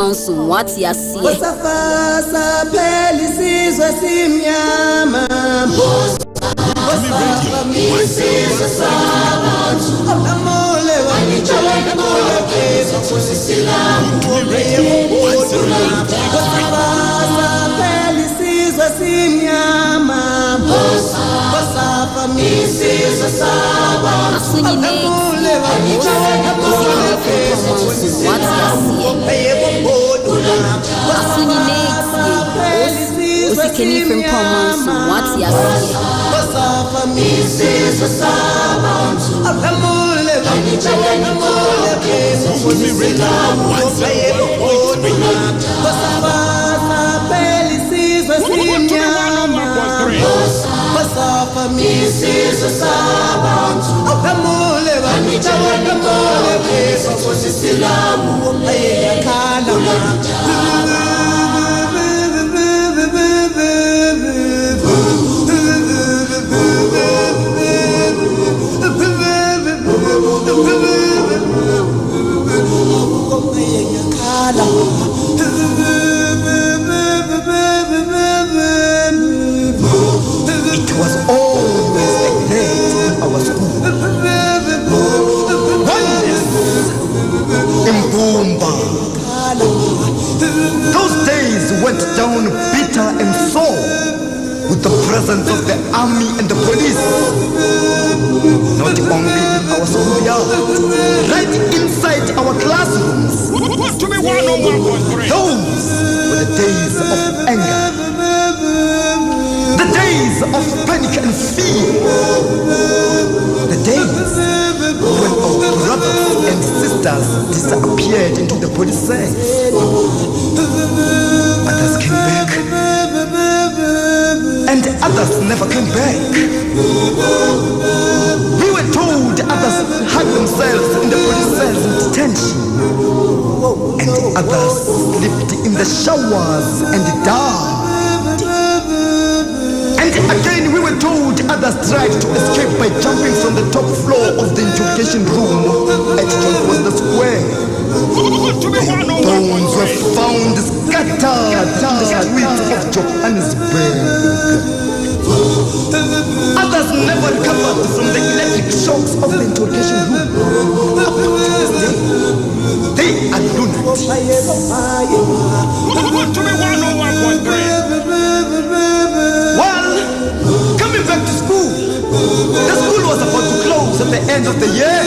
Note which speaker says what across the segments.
Speaker 1: Manso, what you see?
Speaker 2: Wasafasa pelisi zasimyama. Wasafa misi zasabantu. Amole wanichale mole kesa kusisilamu. Wasafasa pelisi zasimyama. Wasafa misi zasabantu. Amole wanichale mole kesa kusisilamu.
Speaker 1: Osikani Frimpong Manso, what you see?
Speaker 2: Wasafa misi zasabantu. Amole wanichale mole kesa kusisilamu. Wasafasa pelisi zasimyama. Wasafa misi zasabantu. Amole wanichale mole kesa kusisilamu. It was always like that in our school. Mbumba. Those days went down bitter and sore with the presence of the army and the police. Not only in our schoolyard, right inside our classrooms. Those were the days of anger, the days of panic and fear, the days when our brothers and sisters disappeared into the police cells. Others came back, and others never came back. We were told others hid themselves in the police cells in detention, and others slept in the showers and died. And again we were told others tried to escape by jumping from the top floor of the interrogation room at John Foster Square. Bones were found scattered in the streets of Johannesburg. Others never recovered from the electric shocks of the interrogation room. Up to this day, they are lunatics. Well, coming back to school, the school was about to close at the end of the year,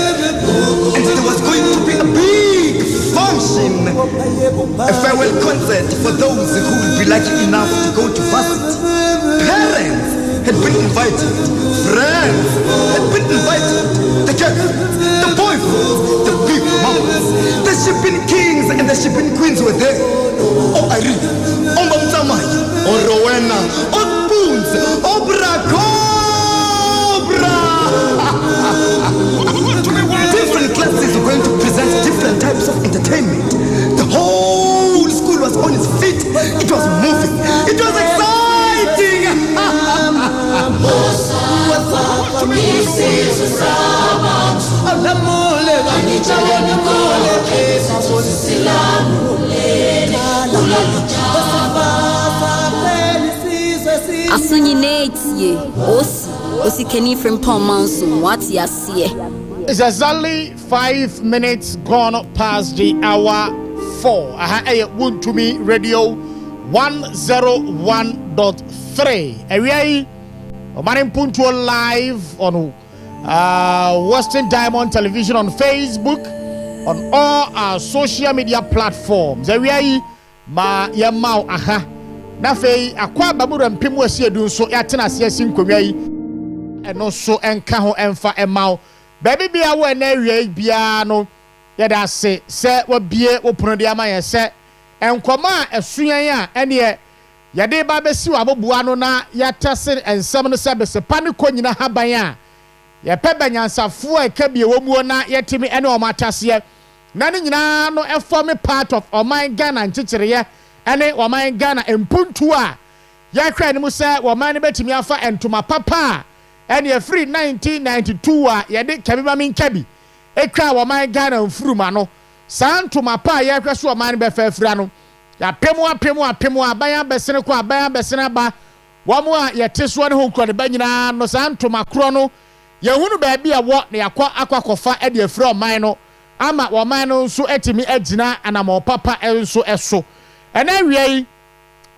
Speaker 2: and there was going to be a big function, a farewell concert for those who would be lucky enough to go to varsity. Parents had been invited, friends had been invited, the girlfriends, the boyfriends, the big mamas, the shipping kings and the shipping queens were there. Oh Irene, oh Mamsamai, oh Rowena, oh Spoons, oh Cobra. Different classes were going to present different types of entertainment. The whole school was on its feet. It was moving. It was exciting.
Speaker 1: Asunyinetie, Osikani Frimpong Manso, what you see?
Speaker 3: It's exactly 5 minutes gone past the hour 4. Wood to me radio 101.3. Away, Oman Mpuntuo live on Western Diamond Television on Facebook, on all our social media platforms. Away, ma yamau Nafei akwa babura mpemu asi edu so yatena asiasi nkonwa yi eno so enka ho emfa emau baby bia wo na awie bia no yeda se wabie opuno de ama ye se enkoma esuyan a ene yede ba besi wabobua no na yatase ensem no se bese pa ne konyina haban a ye pe banyansafo a kabie womuo na yetimi ene o matase na ne nyina no form part of Oman Ghana nchichireye ene Oman Ghana Mpuntuo a yakra ne mu se Oman ne betimi afa entoma papa ene free 1992 a yede kabeba min kabi ekra Oman Ghana mfuruma no Santoma pa ya hweso Oman be fafira no ya pemu aban besene ko aban besene ba wamo a yeteso ne ho nkro de banyina no santoma kro no yehunu ba bia wo na akwakofa e de afira Oman no ama Oman no nso etimi agina anamo papa enso eso ena wiei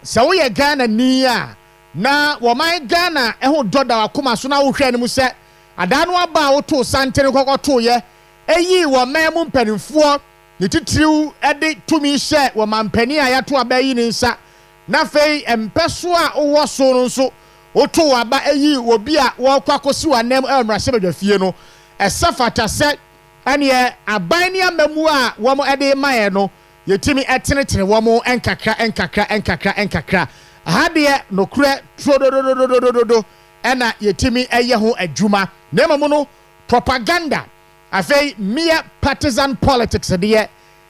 Speaker 3: se wo ye Ghana ni a na Oman Ghana ho doda akoma so na wo hwe ne mu se adano aba wo to santere kokoto ye eyi Oman mu mpanimfo ne titiriw ede tumi hye Oman pani a yato abayi ne nsa na fei empeso a wo so no nso wo to aba eyi obi a wo kwakosi wanem amrahye badwafie no esafata se ane aban ne amamu a wo mo ede maye no yetimi etenetene wo mo enkakra ahade no kure trododododododo ena yetimi eye ho adwuma na mamu no propaganda afei mere partisan politics de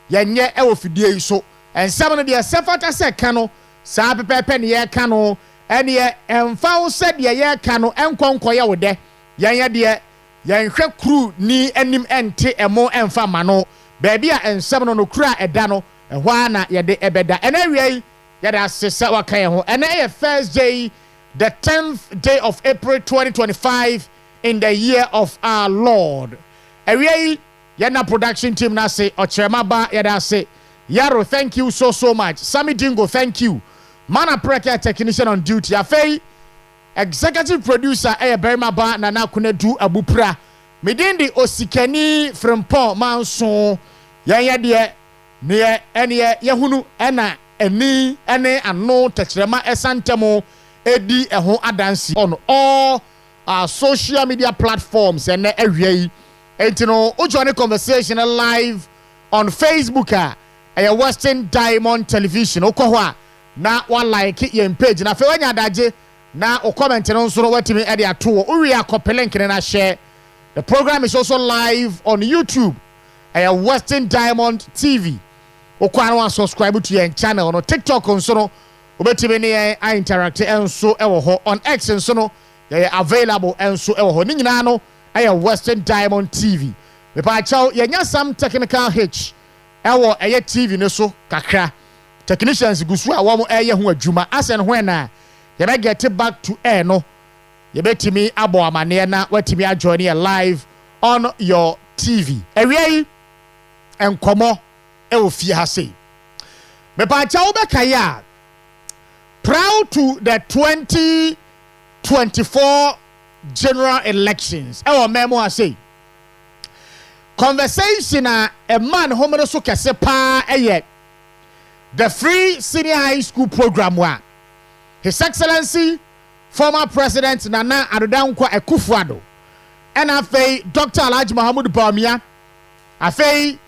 Speaker 3: yenye ewo fidie yi so ensam no de sefata se ka no saa pepepe ne ye ka no ene emfa wo se de ye ka no enkonkoye wo de yenye de yenhwe kru ni anim ente emo emfa ma no baabi a ensam no kura eda no ehwa na ye de ebeda ena wiei ye da sesa waka ye ho ena ye Thursday the 10th day of April 2025 in the year of our Lord. Ewie yana production team na say Ochema ba yada say Yaro, thank you so much. Sammy Dingo, thank you. Mana Preka technician on duty. Afei executive producer Berma ba na kunedu abupra. Midindi Osikani Frimpong Manso yanya de ne ene yehunu ena eni ene ano techrema esantemo edi eho adansi on all our social media platforms and ewie. And you know, we join the conversation live on Facebook a Western Diamond Television. Okohwa na one like your page. Na fe wanya daje na o comment no so watimi e de ato. Uri akopelink na share. The program is also live on YouTube. A Western Diamond TV. Okwa na subscribe to your channel on TikTok on so no obetimi ne I interact enso ewo ho on X enso no available enso ewo ho. Ni nyina no Western Diamond TV. Me pa chaw yenya some technical hitch. Ewo TV ne so kakra. Technicians gusu a wo mo ho adwuma. Asen ho na ye be get back to air no. Ye betimi abo amane na watimi ajoin here live on your TV. Ewie enkomo ewo fie ha sei. Me pa chaw be kaya. Proud to the 2024 general elections. Our memo I say conversation a man homo so kese pa the free senior high school program wa His Excellency former President Nana Addo Akufo-Addo and afei Dr. Alhaji Mahamudu Bawumia afei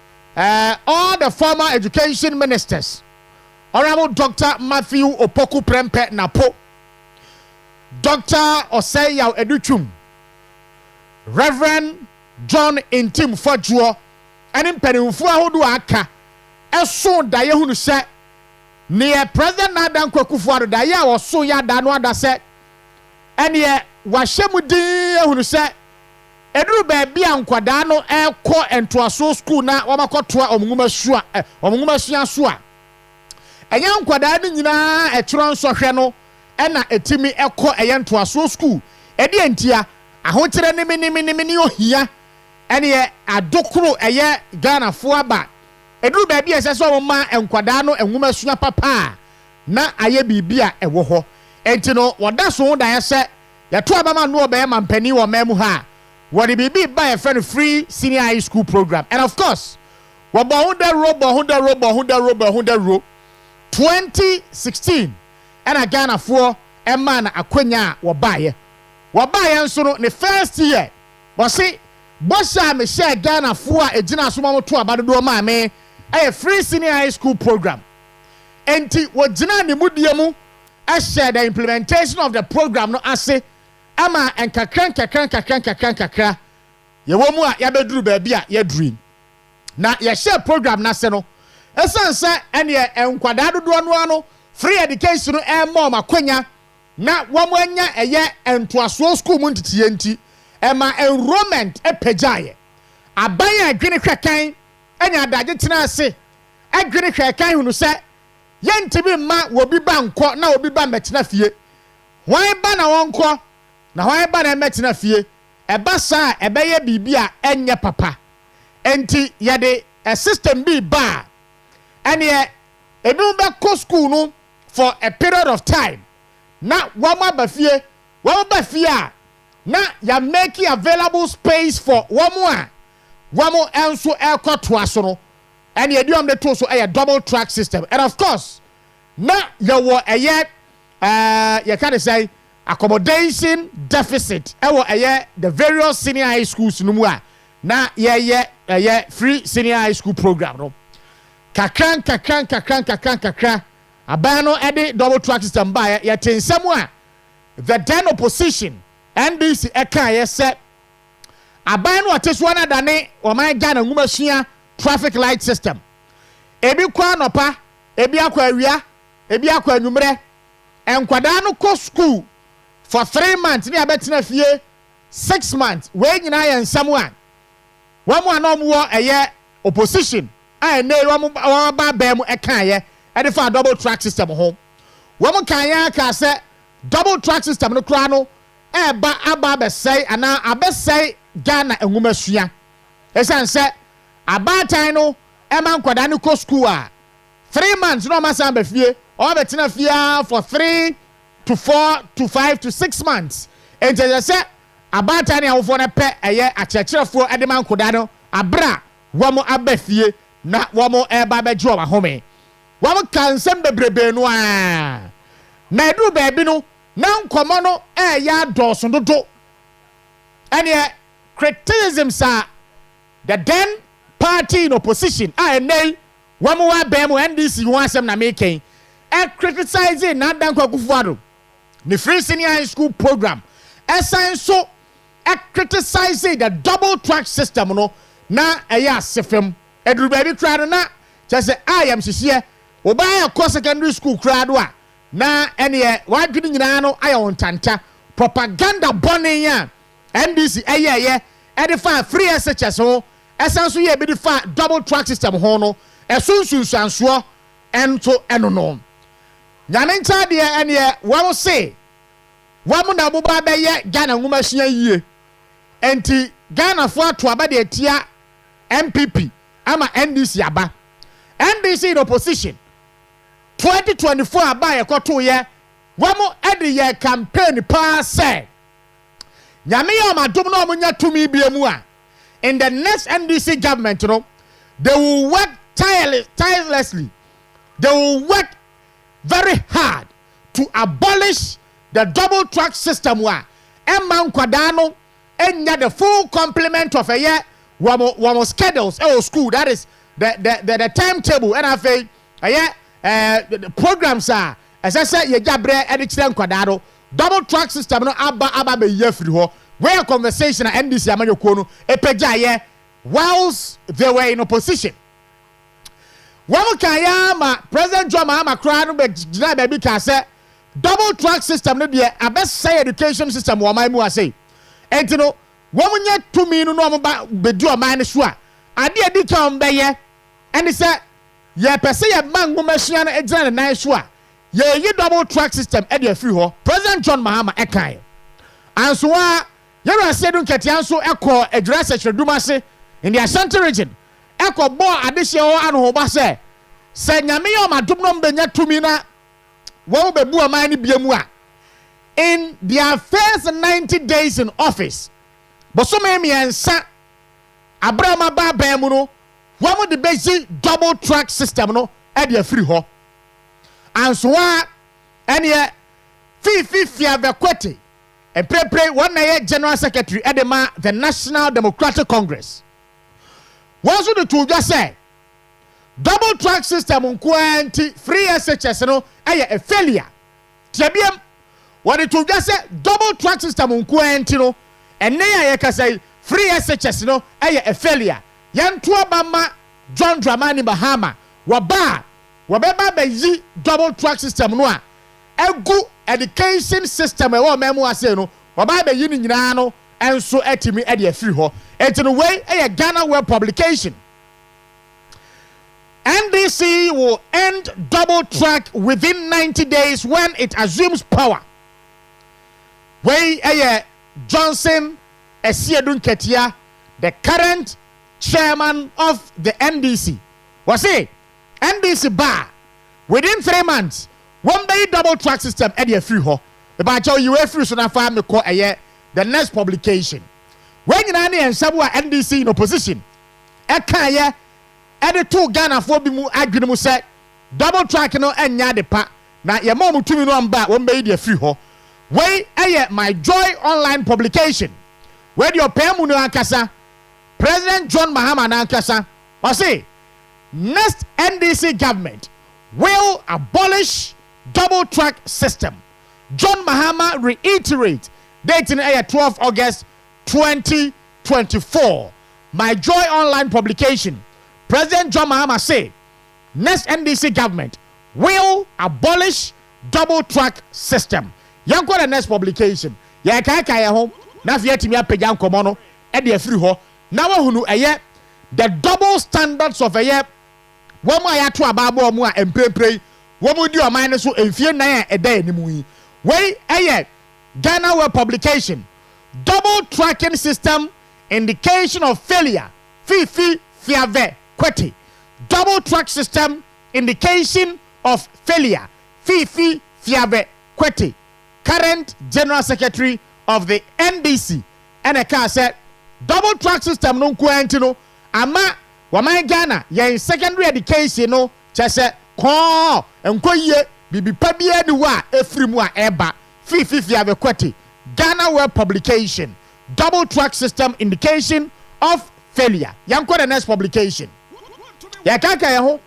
Speaker 3: all the former education ministers Honorable Dr. Matthew Opoku Prempeh Napo, Dr. Oseyaw Educhum, Reverend John Intim Fodjuo, and Impenimfu ahodo aka eso da ye hunu se ne President Nana Akufo-Addo da ye oso ya da no ada se ene wahemudi hunu se eduru ba bia nkwada no ekọ entoaso school na wamakotoa omunguma sua so a enya nkwada ni nyina eturo nso hwe no ena etimi ekọ eyentoaso school edi entia ahokyere ni ohia ene adokoro eye Ghana fo aba eduru ba bia seso wo ma nkwada no enwuma sua papa na aye bibia ewo ho enti no woda so da yese yato abama no obe ma mpani wo mamu ha what the BB by a friend free senior high school program. And of course, 2016 and a Ghana for a man a Quenya wabaye so no the first year but see Bosha me share Ghana for a Gina Sumo to about do mame a free senior high school program. And what Gina ni mudiamu I share the implementation of the program no ase ama enkakran ye wo mu a ya beduru ba bia ya dream na ya share program na se no esanse ene enkwada dodo no free education no e mo makwanya na wo mu anya eye entoaso school mu ntitiye nti e ma enrollment e pejaye aban adwene hwekan enya adagye tena ase adwene hwɛ kan hunu sɛ yɛntimi ma wobi ba nkɔ na obi ba mɛtena fie hwan ba na wɔnkɔ na hwan ba na mɛtena fie ɛba saa ɛbɛyɛ biribi a ɛnyɛ papa enti yɛde a system bi ba ɛneɛ ebi bɛkɔ school no for a period of time na wɔn ba fie a na ya make available space for wɔn enso ɛkɔtoa so no and yɛ diom de to so ɛyɛ double track system and of course na yɛwɔ ɛyɛ yɛ ka de say accommodation deficit ɛwɔ ɛyɛ the various senior high schools no mu a na yɛyɛ free senior high school program no kakran aban no ɛde double track system ba yɛ tensɛm a the then opposition NDC ɛka yɛ sɛ aban no ɔte so na dane ɔman Ghana ngumasua traffic light system ebi kwa nopa ebi akwa awia ebi akwa anwumre enkwada no kɔ school for 3 months ne abetina fie 6 months we nyina yɛ nsɛm a wɔn a na ɔmo ɛyɛ opposition a ne wɔn ba bɛm ɛka yɛ ɛde fa double track system ho wɔn kan yɛ aka sɛ double track system no kura no ɛba aba abɛsɛe ana abɛsɛe Ghana ngumasua esan sɛ abatan no ɛma nkwada no kɔ school a 3 months no ma san ba fie or betina fie for 3 to 4 to 5 to 6 months enti sɛ abatan ne awofo no pɛ ɛyɛ akyerɛkyerɛfo ɛde ma nkwada no abra wɔn aba fie na wɔn ɛba bɛgye wɔn ahome wɔn ka nsɛm bebrebe no a na edu baabi no na nkɔmɔ no ɛyɛ adɔɔso dodo ɛneɛ criticism sa the then party in opposition NDC ho asɛm na making criticizing na dan kwakufuado the free senior high school program ɛsan so criticizing the double track system no na ɛyɛ asefem eduru baabi kra no na kyerɛ sɛ ayam hyehyɛ oba akɔ secondary school kra do a na ɛneɛ wadwene nyinaa no ayɛ wɔn tanta propaganda bɔne a NDC ɛyɛ ɛde fa free SHS ho ɛsan so yɛ bi de fa double track system ho no ɛsunsunsansoɔ ɛnto ɛno no nyame nkyɛ deɛ ɛneɛ wɔn se wɔn na boba bɛyɛ Ghana ngumasua yie enti Ghana fo ato aba de atia MPP ama NDC aba NDC in opposition 2024 aba yɛ kɔto yɛ wɔn ɛde yɛ campaign pa sɛ nyame yɛ ɔmadom na ɔmunya tumi biemu a in the next NDC government no they will work tirelessly they will work very hard to abolish the double track system wa emma nkwada no enya the full complement of a year wɔn schedules school that is the timetable and afei the programs a ɛsɛ sɛ yɛgya brɛ ɛde kyerɛ nkwada no double track system no aba be year free ho where conversation at NDC amanyoko no epejaye whilst they were in opposition wɔn kan ya ma President John Mahama kra no be gyina baabi ka sɛ double track system no deɛ abɛsɛ education system wɔ man mu ase enti no wɔn nyɛ tumi no wɔn ba bedi ɔman no so a ade adi kan bɛyɛ ɛne sɛ yɛ pɛ sɛ yɛ man ngomasua no gyina ne nan so a yɛyi double track system ɛde afiri hɔ President John Mahama ɛkan anso a yɛrɛ sɛ dun kɛtia nso ɛkɔ adwira sɛkyerɛdum ase in the Ashanti region ɛkɔ bɔ adehyɛ hɔ ano ba sɛ nyame yɛ ɔmadom no mbɛnya tumi na wɔn bɛbu ɔman no bia mu a in their first 90 days in office bɔsɔmɛ mmiɛnsa abraham abaaban mu no wɔn de bɛyi double track system no ɛde afiri hɔ anso a ɛneɛ fifia vɛkwɛte ɛprɛprɛ wɔn na yɛ general secretary ɛde the National Democratic Congress wɔn nso de to dwa sɛ double track system nkoa nti free SHS no ɛyɛ a failure tiɛbiam wɔde to dwa sɛ double track system nkoa nti no ɛnɛ a yɛka sɛ free SHS no ɛyɛ a failure yɛnto aba ma John Dramani Mahama wɔbaa wɔbɛba bɛyi double track system no a egu education system ɛwɔ mɛmu ase no wɔbaa bɛyi ne nyinaa no ɛnso ɛtimi ɛde afiri hɔ enti no wei ɛyɛ Ghana Web publication NDC will end double track within 90 days when it assumes power. Where Johnson Esiedun Ketia, the current chairman of the NDC, was say NDC bar within 3 months, one day double track system at your free ho. The batch you free so now for me call the next publication. When you and Sabua NDC in opposition, Ekaya. Ede two Ghana for bi mu adwene mu se double track no enya de pa na ye mom tumi no amba won be de free ho we my joy online publication where your pemu no ankasa President John Mahama na ankasa o say next NDC government will abolish double track system. John Mahama reiterate date in 12 August 2024. My joy online publication, President John Mahama say next NDC government will abolish double track system. Yanko the next publication. Ya kaka ya home. Na fiati mi apegya nkomo no e de afiri ho. Na wahunu the double standards of wo mu ayato ababo mu a emprempre wo mu di o man so emfie nan e da animu yi. We Ghana Web publication. Double tracking system indication of failure. Fifi fiave kwete. Double track system indication of failure. Fifi fiave kwete. Current General Secretary of the NDC. And a car said double track system no kwentino ama waman Ghana yen secondary education no chese ko enkoye bibi pabia ni wa efrimu a eba fifi fiave kwete. Ghana Web publication. Double track system indication of failure. Yanko the next publication. Ya kaka ya ho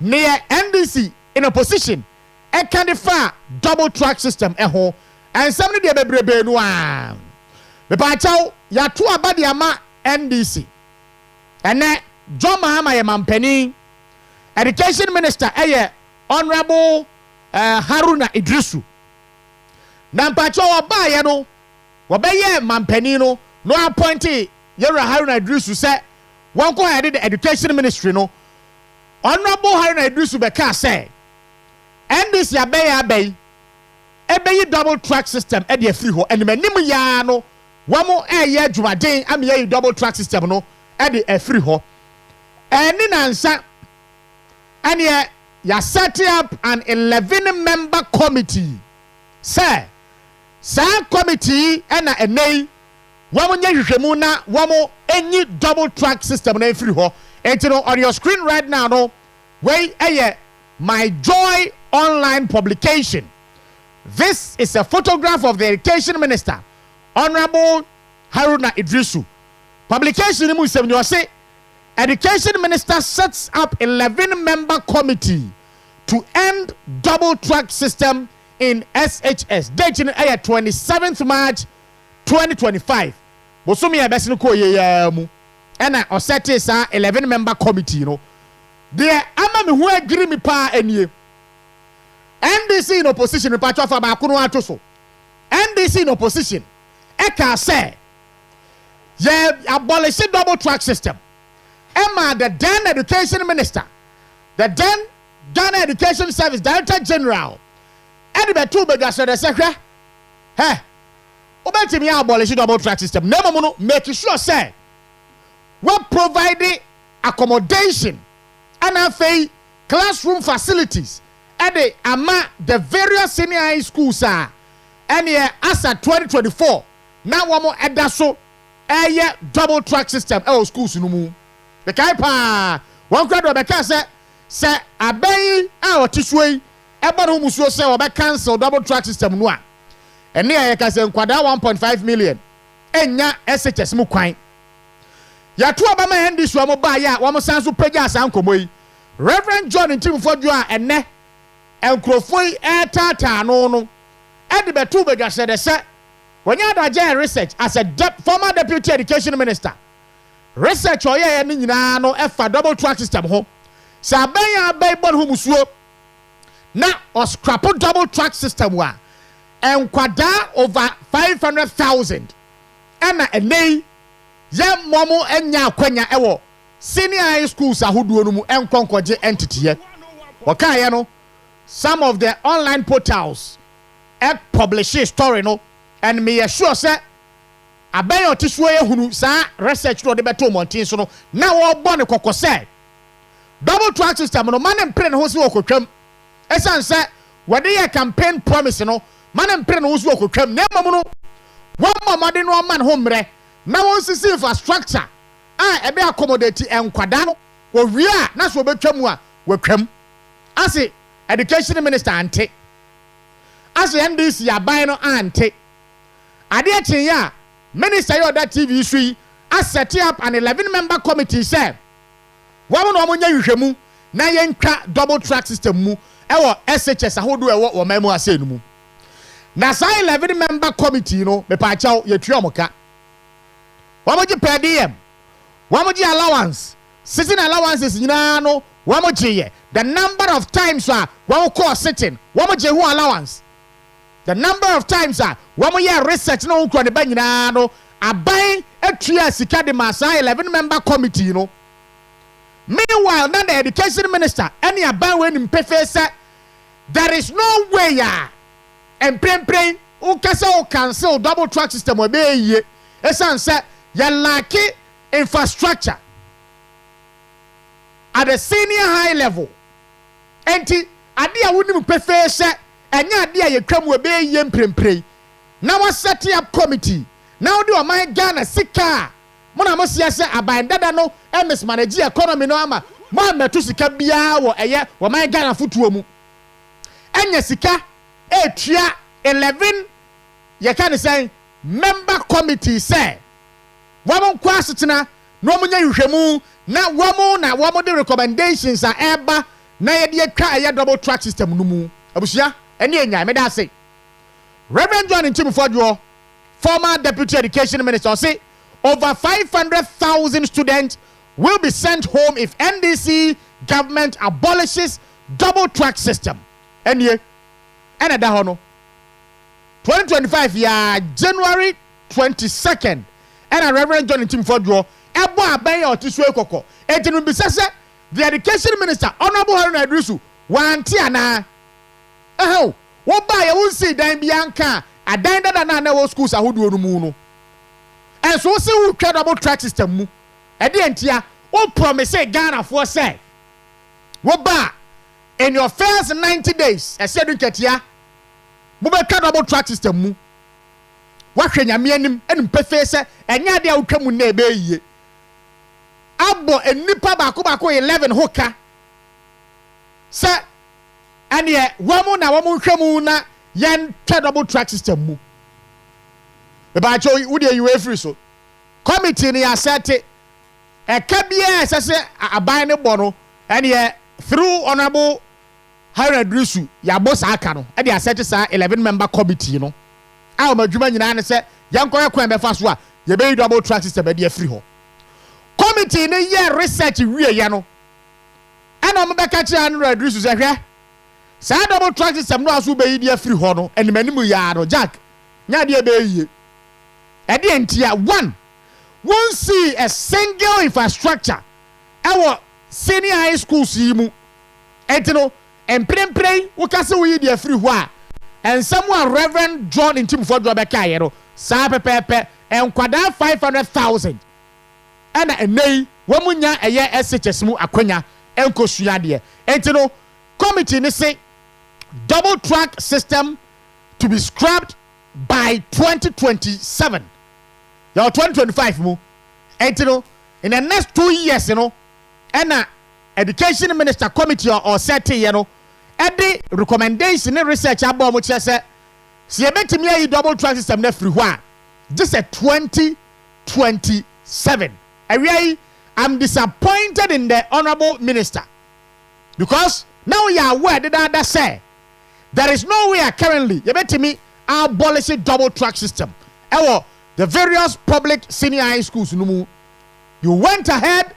Speaker 3: near NDC in opposition e can defer double track system ho and somebody dey bebrebe no a me pa chaw ya to abade ama NDC ene John Mahama ye mampani education minister honorable Haruna Idrisu na pa chaw oba ye no wobeye mampani no appointee Yera Haruna Idrisu say one ko head the education ministry no honorable Haruna Idrisu beka say NDC abey ebeyi double track system e de free ho enemanim ya no wamo eye dwumaden am ye double track system no e de free ho eni nansa ane ya set up an 11-member committee say committee ena enei wamo nya hwehwemu na wamo enyi double track system na free ho entino on your screen right now no wey my joy online publication. This is a photograph of the education minister honorable Haruna Idrisu. Publication ni musem ni say education minister sets up 11-member committee to end double track system in SHS. Date in 27th March 2025. Bosumi ya besi ko ye mu. Ena osete sa 11-member committee no. De ama me hu agiri mi pa anie. NDC in opposition in patwa fa ba kuno atoso. NDC in opposition e ka say ye abolish double track system. Emma the then education minister, the then Ghana Education Service Director General, and the two begas the secretary. Hey, obetimi abolish double track system. Never mono make sure say we provide accommodation and classroom facilities at the various senior high schools and as at 2024 now one more edaso double track system schools no mu the kaipa one crowd of the say abey tisue eba no musuo say we cancel double track system no a ene ya ka say nkwada 1.5 million enya SHS mu kwan ya to abama hendi so mo ba ya wo mo san so pagya san komoyi Reverend John Ntimfodwo a ene enkrofoi tata no e de betu bega sede se wonya da research as a former deputy education minister research oye ni nyina no efa double track system ho sa ban bon ho musuo na o scrap double track system wa enkwada over 500,000 ena enei ye momo enya akwanya ewo senior high schools ahodoɔ no mu enkonkoje entity wakaye no some of the online portals publish a story no and me sure say abayo tisuo ehunu sa research no de beto montin so no na wo bɔ ne kokɔ sɛ double track system no man mpre ne ho se okotwam esan sɛ wɔde yɛ campaign promise no man mpre ne ho se okotwam na mamu no wɔn mamade no man ho mrɛ na wɔn sisi infrastructure ebe accommodate enkwada no wo wi a na so obetwam a watwam ase education minister ante ase NDC aban no ante ade achen ya minister yo that TV sui set up an 11-member committee say wo no mo nya hwehwemu na yentwa double track system mu ewo SHS ahodo ewo wo mamu ase no mu na sa 11-member committee no me pa chaw yetua moka wo mo gi per diem wamoji allowance sitting allowances nyina no wamoji the number of times wamo call sitting wamoji who allowance the number of times wamoye research no nkro ne ba nyina no aban atua sika de masa 11-member committee no meanwhile na the education minister any aban we nimpefe say there is no way and prem ukasa o cancel double track system we be ye esan say ya laki infrastructure at the senior high level enti ade a wonim pefe se enya ade a yetwam we be ye mprempre na wa set up committee na odi o man Ghana sika mo na mo sia se aban dada no mismanage economy no ama mo ameto sika bia wo eye wo man Ghana futuo mu enya sika etua 11 ye kan say member committee say wamo kwa setena no munya hwehwemu na wamo de recommendations eba na ye de atwa ye double track system no mu abusia ene enya me da say Reverend John Ntimfodwo former deputy education minister say over 500,000 students will be sent home if NDC government abolishes double track system ene da ho no 2025 ya January 22nd and Reverend John Ntimfodwo ebo aban ya otisue kokko etinu bisese the education minister honorable Haruna Idrisu wanti ana wo ba ya wonsi dan bianka adan dada na wo schools ahodo no mu no enso se wo twa double track system mu e de entia wo promise Ghana for say wo ba in your first 90 days e se du ketia mo be twa double track system mu wahwe nyame anim enim pefe se enya de awtwamu na ebe yiye abo enipa ba ko 11 hoka se ane wamu na wamu hwemu na yen twa double track system mu be ba cho wudi you free so committee ni asete e ka bia se aban ne bo no ane through honorable Haruna Idrisu ya boss aka no e de asete sa 11-member committee no a madwuma nyina ne se yankoye kwan be fa so a ye be double track system be dey free ho committee ne ye research wie ye no ana mo be ka chi anu Idrisu se hwe sa double track system no aso be dey free ho no animanimu ya no jack nya de be yie e de entia one won see a single infrastructure our senior high schools yi mu etino emprempren wo ka se wo yi dey free ho a and someone Reverend John Ntimfodwo beka yero sa pepepe enkwada 500,000 ana enei wamunya eye SHS mu akwanya enkosua de entino committee ne say double track system to be scrapped by 2027 your 2025 mu entino in the next 2 years you know ana education minister committee or set you know edi recommendation and research abo mo kire se se betimi ayi double track system na free ho a just a 2027 I'm disappointed in the honorable minister because now you are aware that say there is no way currently you betimi abolish double track system the various public senior high schools no mu you went ahead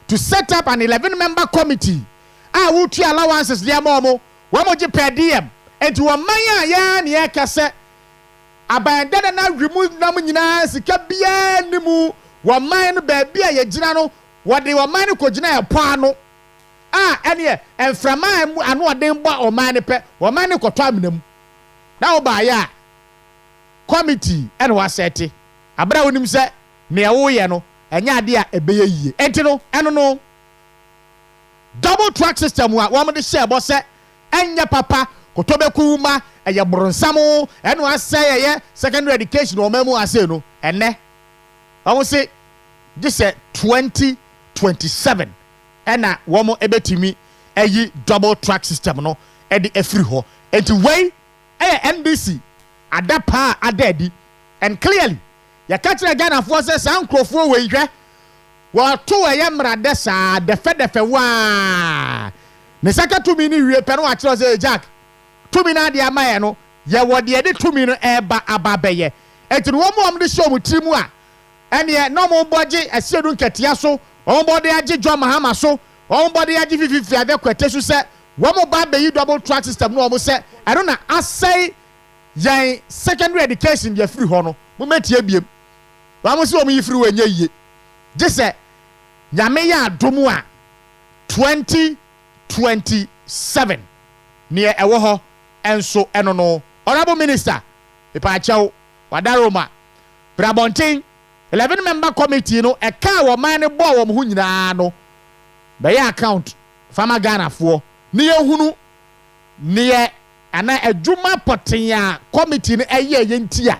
Speaker 3: to set up an 11-member committee would you allowances there momo wamoji per diem and to a maya ya ni ekase abandana na remove na nyina sika bia nimu wa man ba bia ye gina no what they were man ko gina pano ene enframa anu oden bo o man pe wo man ko to amnam na wo ba ya committee ene wa sete abra wonim se ne wo ye no enya ade a ebeye yie enti no eno no double track system wa wo mo de share bo se enya papa kotobeku ma eye bronsamo eno ase ye secondary education o mamu ase no ene wo se this 2027 ena wo mo ebetimi eyi double track system no e de afiri ho enti wey NBC adapa adedi and clearly ya catch Ghana for say sankrofo we hwe wo to eye mrade sa defe wa ne saka to mi ni wie pe no a kire say Jack to mi na de amaye no ye wo de de to mi no eba ababeye enti wo mo de show mo timu a ene no mo boje asiedu nketia so wo mo de age John Mahama so wo mo de age fififi ade kwete so se wo mo ba be yi double track system no wo se I don't know asay yan secondary education ye free ho no mo metie biem wa mo se o mo yi free we nya yie je se nyame ya adomu a 2027 ne ewo ho enso eno no honorable minister ipa achew wadaroma brabontin 11 member committee no e ka wo man ne bo wo ho nyina no be ya account fama Ghana fo ne ye hunu ne ye ana adwuma poten committee no eye yentia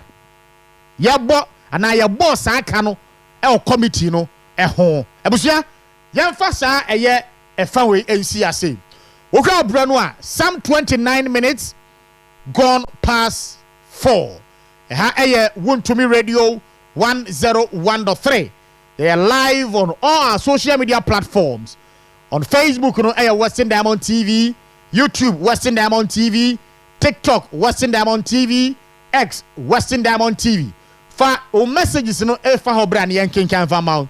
Speaker 3: ye bo ana ye bo sa aka no e o committee no e ho ebusua yemfa sa eye e fa we ensi ase wo ka obra no a some 29 minutes gone past 4 ha eye Wontumi Radio 101.3 they are live on all our social media platforms on Facebook no eye Western Diamond TV, YouTube Western Diamond TV, TikTok Western Diamond TV, X Western Diamond TV. For o messages no e fa ho bra ne yankin kan fa ma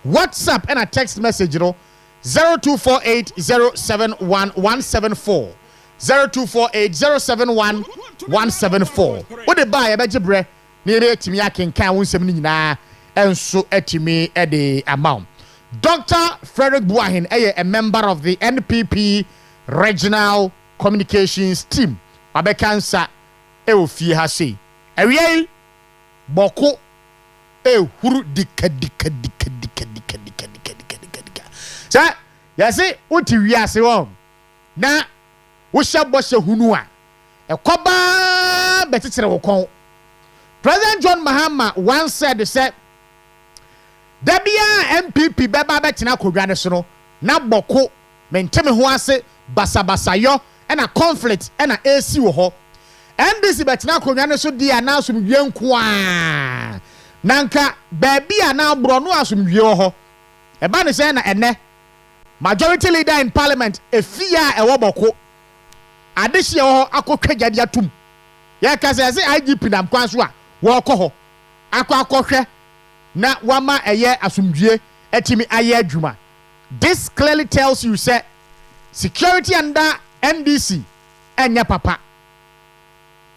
Speaker 3: WhatsApp and a text message no 0248071174 0248071174 what the buy e be gibre ne be timi yakin kan wonsem ni nyina enso etimi e de amount. Dr. Frederick Buahin a member of the NPP Regional Communications Team. Abekansa e ofie ha sei. Ewie boko e huru dika. Sa ya se oti wiase won. Na wo shaboshe hunu a ekoba betetere wo kon. President John Mahama once said say Dabia MPP beba betina kodwa ne so no na boko menteme ho ase basabasayo na conflict na AC wo ho NDC betina kodwa ne so dia na asomdwe nko a nanka babia na abro no asomdwe wo ho eba ne se na ene majority leader in parliament efia ewo boko adehye wo ho akotwa gade atum ya ka se IGP na mkwanso a wo ko ho akohwe na wama eye asumdue etimi aye adwuma. This clearly tells you say security under NDC enya papa.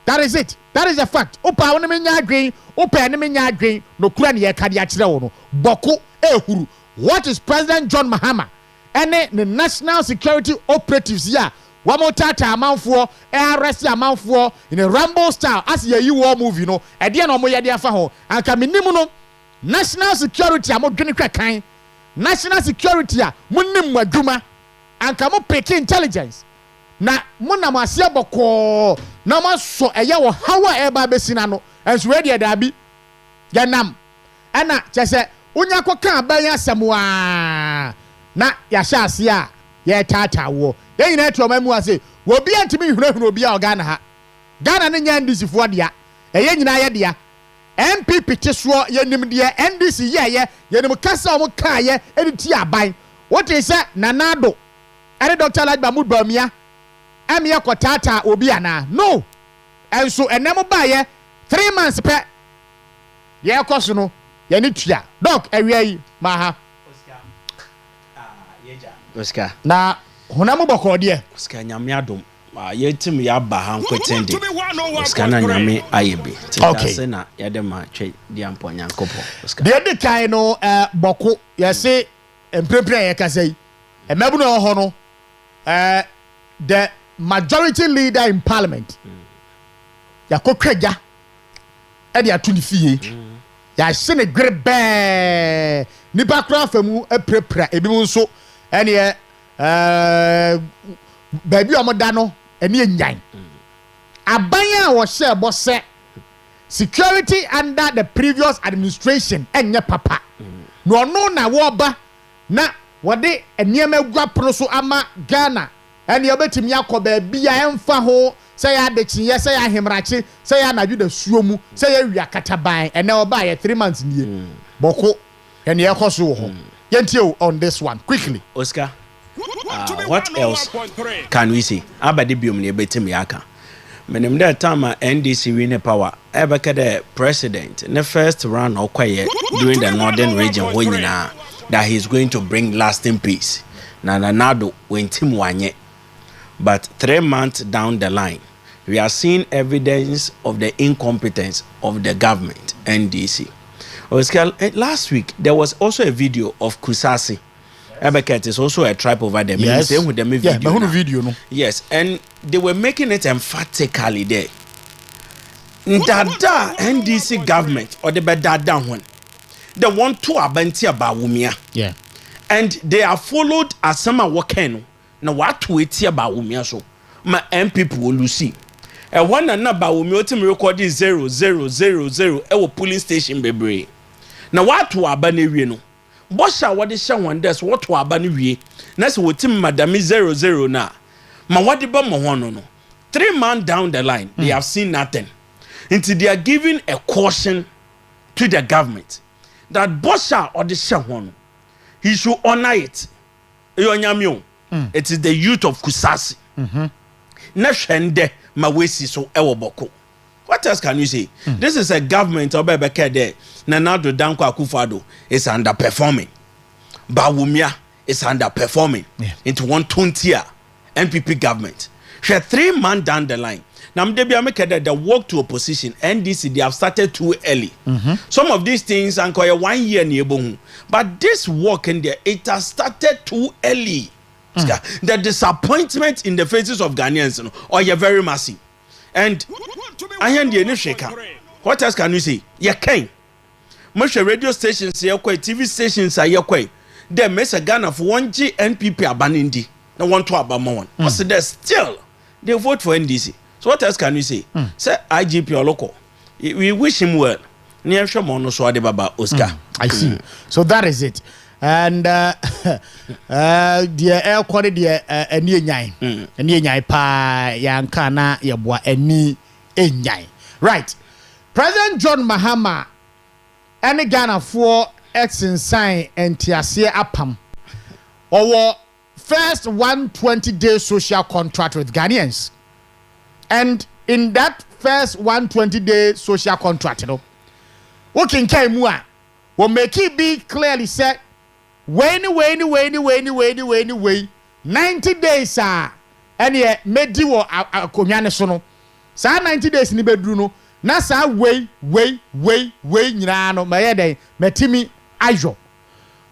Speaker 3: That is it. That is a fact. Opa woni menya adwen, opa ne menya adwen no kura ne ye kade a kire wo no. Boko ehuru. What is President John Mahama ene the national security operatives here? Wamo tata amanfo arrest amanfo in a Rambo style as ye war movie no. E de no mo ye de afa ho. Anka minimu no national security a modwene kwakan national security a munnim adwuma anka mo pick intelligence na munam asia boko na maso eye wo hawa eba besina no enso we de da bi yanam ana chese unya koka ban asemwa na ya sha asia ye tata wo ye nyina to mamu ase wo bi antimi hurahuru obi a Ghana ha Ghana ne nya ndisifo dia eye nyina ye dia MPP teswo yenim de NDC ye yenim kasa o ka ye editi aban what is say nanado ere Dr. Lajba Mudbamia amia kotata obi ana no enso enem ba ye 3 months pe ye koso no ye ni tua doc awiai maha
Speaker 4: Oscar
Speaker 3: na honam boko de
Speaker 4: Oscar nyame adom yetim ya ba han kwetende Oscar na nyame ayebe tase na yade ma twe di ampo nyankopo Oscar
Speaker 3: de kai no boko ye se emprepre yeka say e mebu no ho no the majority leader in parliament yakokwaja e de atuni fie ya hye ne gre be nipa kra famu eprepra ebi mu nso ene baabi omoda no ene enyan abanya wo hye bose security under the previous administration enye papa no no na wo ba na wode eniema gua pro so ama Ghana ene obetimi akoba bia emfa ho say ya dechiye say ya hemrache say ya nadu da suomu say ya wi akataban ene oba ye 3 months nie boko ene ye koso ho yentie on this one quickly
Speaker 4: Oscar what else can we say abade biom ne betimi aka menim that time NDC win power ebeka the president in the first round okwaye during the northern region wonyina that he's going to bring lasting peace na nanado wentim wanye. But 3 months down the line, we are seeing evidence of the incompetence of the government, NDC. Oscar, last week, there was also a video of Kumasi. Ebeket is also a tribe over there.
Speaker 3: Yes.
Speaker 4: Video no? Yes, and they were making it emphatically there. Dada NDC government, or the Dada one, they want to abanti abawumia.
Speaker 3: Yeah.
Speaker 4: And they are followed as some are working. Na watu eti aba umia so ma MPP will lucy e wana na ba umi otim recording 0000 e wo police station bebre na watu aba na wie no bosha wode hye wondes watu aba na wie na se wotim madami 00 na ma wode ba mo hono no 3 months down the line they have seen nothing until they are giving a caution to the government that bosha ode hye hono he should honor it eyonyamio. It is the youth of Kumasi. Na hwende ma wesi so ewo boko. What else can you say? This is a government obebeke there. Nanado Danko Akufo-Addo is underperforming. Bawumia is underperforming. Into 120 NPP government. 3 months down the line. Now the walk to opposition NDC they have started too early. Some of these things and 1 year near but this work in there it has started too early. The disappointment in the faces of Ghanaians or you're very massive. And I am the shaker. What else can you say? You can. Most radio stations, TV stations are your They miss a Ghana for 1G NPP abanindi. No one to abamon. What's there still? They vote for NDC. So what else can you say? Say IGP or local. We wish him well. Near Shamono Swade Baba Oscar.
Speaker 3: I see. So that is it. And the air quality any nyai pa yankana yabwa any nyai. Right. President John Mahama and Ghana for sign and Tiasia Apam our first 120-day social contract with Ghanaians. And in that first 120-day social contract, you know, what can Kaimua will make it be clearly said. When 90 days and ye mediwo akonya so no sa 90 days ni bedru no na sa we nyina no ma ye den matimi ajo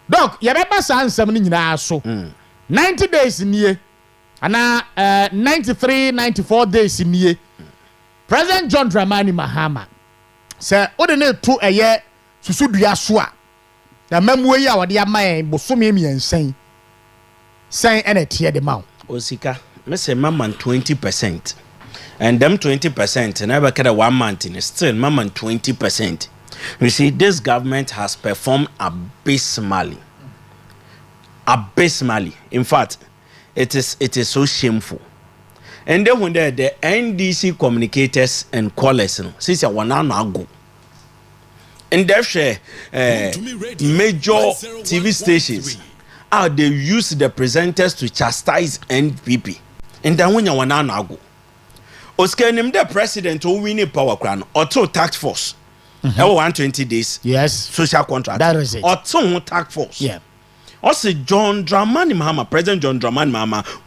Speaker 3: doc ye beba sa nsam ni nyina so 90 days nie ana 93 94 days nie President John Dramani Mahama say odene to eye susudua so a na mamuwe ya wade amaye bosome miensen sen ene tie de maw
Speaker 4: Osika me say mama 20% and them 20% never kada 1 month in still mama 20%. You see this government has performed abysmally. In fact it is so shameful. And then when the NDC communicators and callers since one ago and there's major TV stations they use the presenters to chastise NPP. And then when you want to go, Oscar named the president who win power crown or to task force. 120 days.
Speaker 3: Yes.
Speaker 4: Social contract.
Speaker 3: That is it.
Speaker 4: Or to task force.
Speaker 3: Yeah.
Speaker 4: Also, President John Dramani Mahama,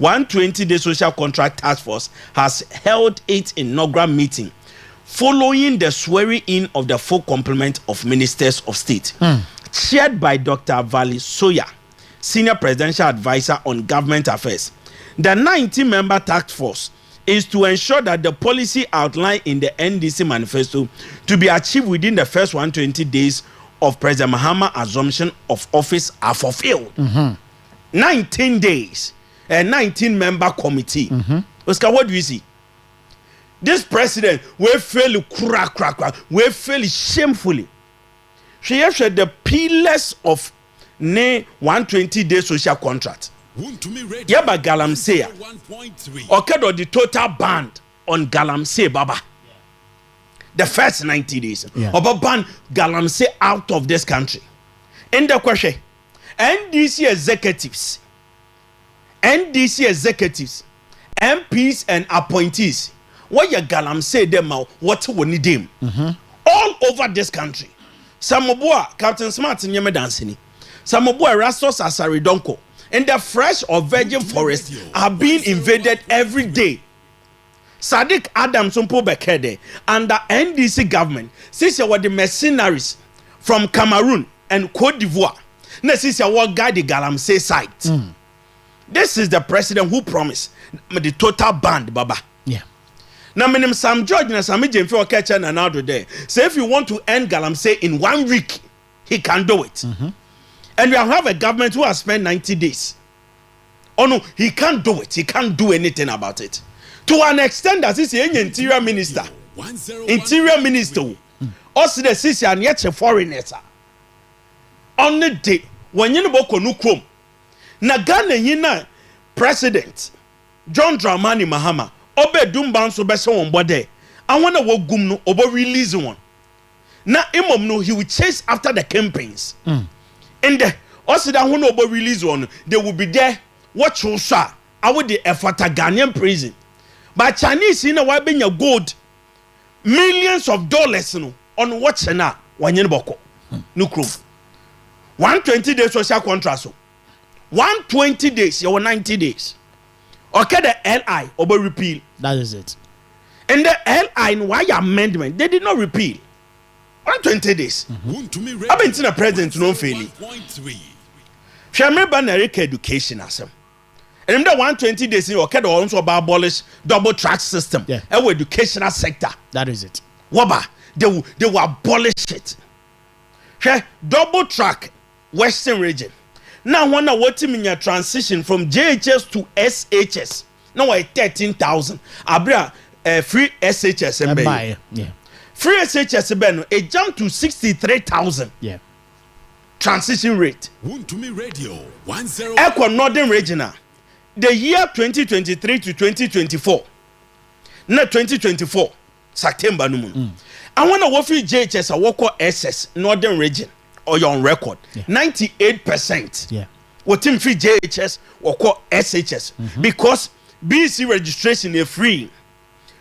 Speaker 4: 120-day social contract task force has held its inaugural meeting following the swearing in of the full complement of ministers of state, chaired by Dr. Vali Soya, senior presidential advisor on government affairs. The 19-member task force is to ensure that the policy outlined in the NDC manifesto to be achieved within the first 120 days of President Mahama's assumption of office are fulfilled. 19 days, a 19-member committee. Oscar, what do you see? This president will fail will fail shamefully. She has the pillars of 120-day social contract. Yaba galamsey. Okay, the total ban on galamsey, Baba. The first 90 days. Oba ban galamsey out of this country. In the question, NDC executives, MPs and appointees, what you galamsey them out, what we need them. All over this country. Samobua, Captain Smart in Yemedansini. Samobua Rastos Asaridonko. And the fresh or virgin forests are being invaded every day. Sadiq Adams Bekede and the NDC government, since you were the mercenaries from Cameroon and Cote d'Ivoire, since you were guide the Galamsey site. This is the president who promised the total ban, Baba.
Speaker 3: Yeah.
Speaker 4: Now, my name is Sam George and Sami Jemfi Oketchen and out there. So if you want to end Galamsey in 1 week, he can do it. And we have a government who has spent 90 days. Oh no, he can't do it. He can't do anything about it. To an extent that he's an interior minister. Interior minister. Also the sisi and yet a foreigner. On the day when you know Nukrom. Na Ghana yina president John Dramani Mahama. Obe Dumbanso Beso on bode. I wanna wo gumno obo release one. Na imom no he will chase after the campaigns. And also that when nobody release one, they will be there. Watch who saw. I would the effort a Ghanaian prison. But Chinese in a way being a gold millions of dollars on what's now when you boko no crew 120 days social contract. So 120 days, you 90 days. Okay, the LI over repeal.
Speaker 3: That is it.
Speaker 4: And the LI in why amendment they did not repeal. 120 days. I've been seeing a president no failing. Shame Baneric education as him. And in the 120 days, you can also abolish double track system.
Speaker 3: Yeah.
Speaker 4: Our educational sector.
Speaker 3: That is it.
Speaker 4: Waba, they will abolish it. Double track Western region. Now, when I want to mean a transition from JHS to SHS. Now, 13,000. Abra free SHS.
Speaker 3: Yeah.
Speaker 4: Free SHS Ben, it jumped to 63,000.
Speaker 3: Yeah.
Speaker 4: Transition rate.
Speaker 5: Radio.
Speaker 4: Echo Northern Regional. The year 2023 to 2024. Not 2024. September no moon. I want to work for JHS a work SS Northern Region or you're on record. 98%.
Speaker 3: Yeah.
Speaker 4: What team free JHS or call SHS because BC registration is free.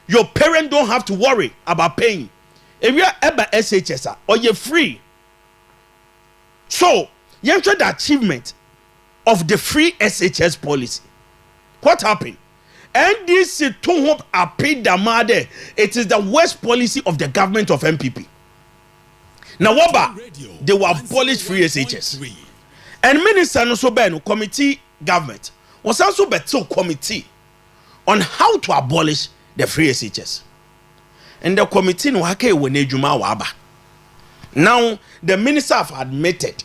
Speaker 4: Your parent don't have to worry about paying. If you are ever SHS or you're free. So, you enter the achievement of the free SHS policy. What happened? NDC to hope a paid damade. It is the worst policy of the government of MPP. Now, Waba, they will abolish free SHS. And Minister Nosobeno committee government was also better committee on how to abolish the free SHS. And the committee no hake wene juma waba. Now the minister have admitted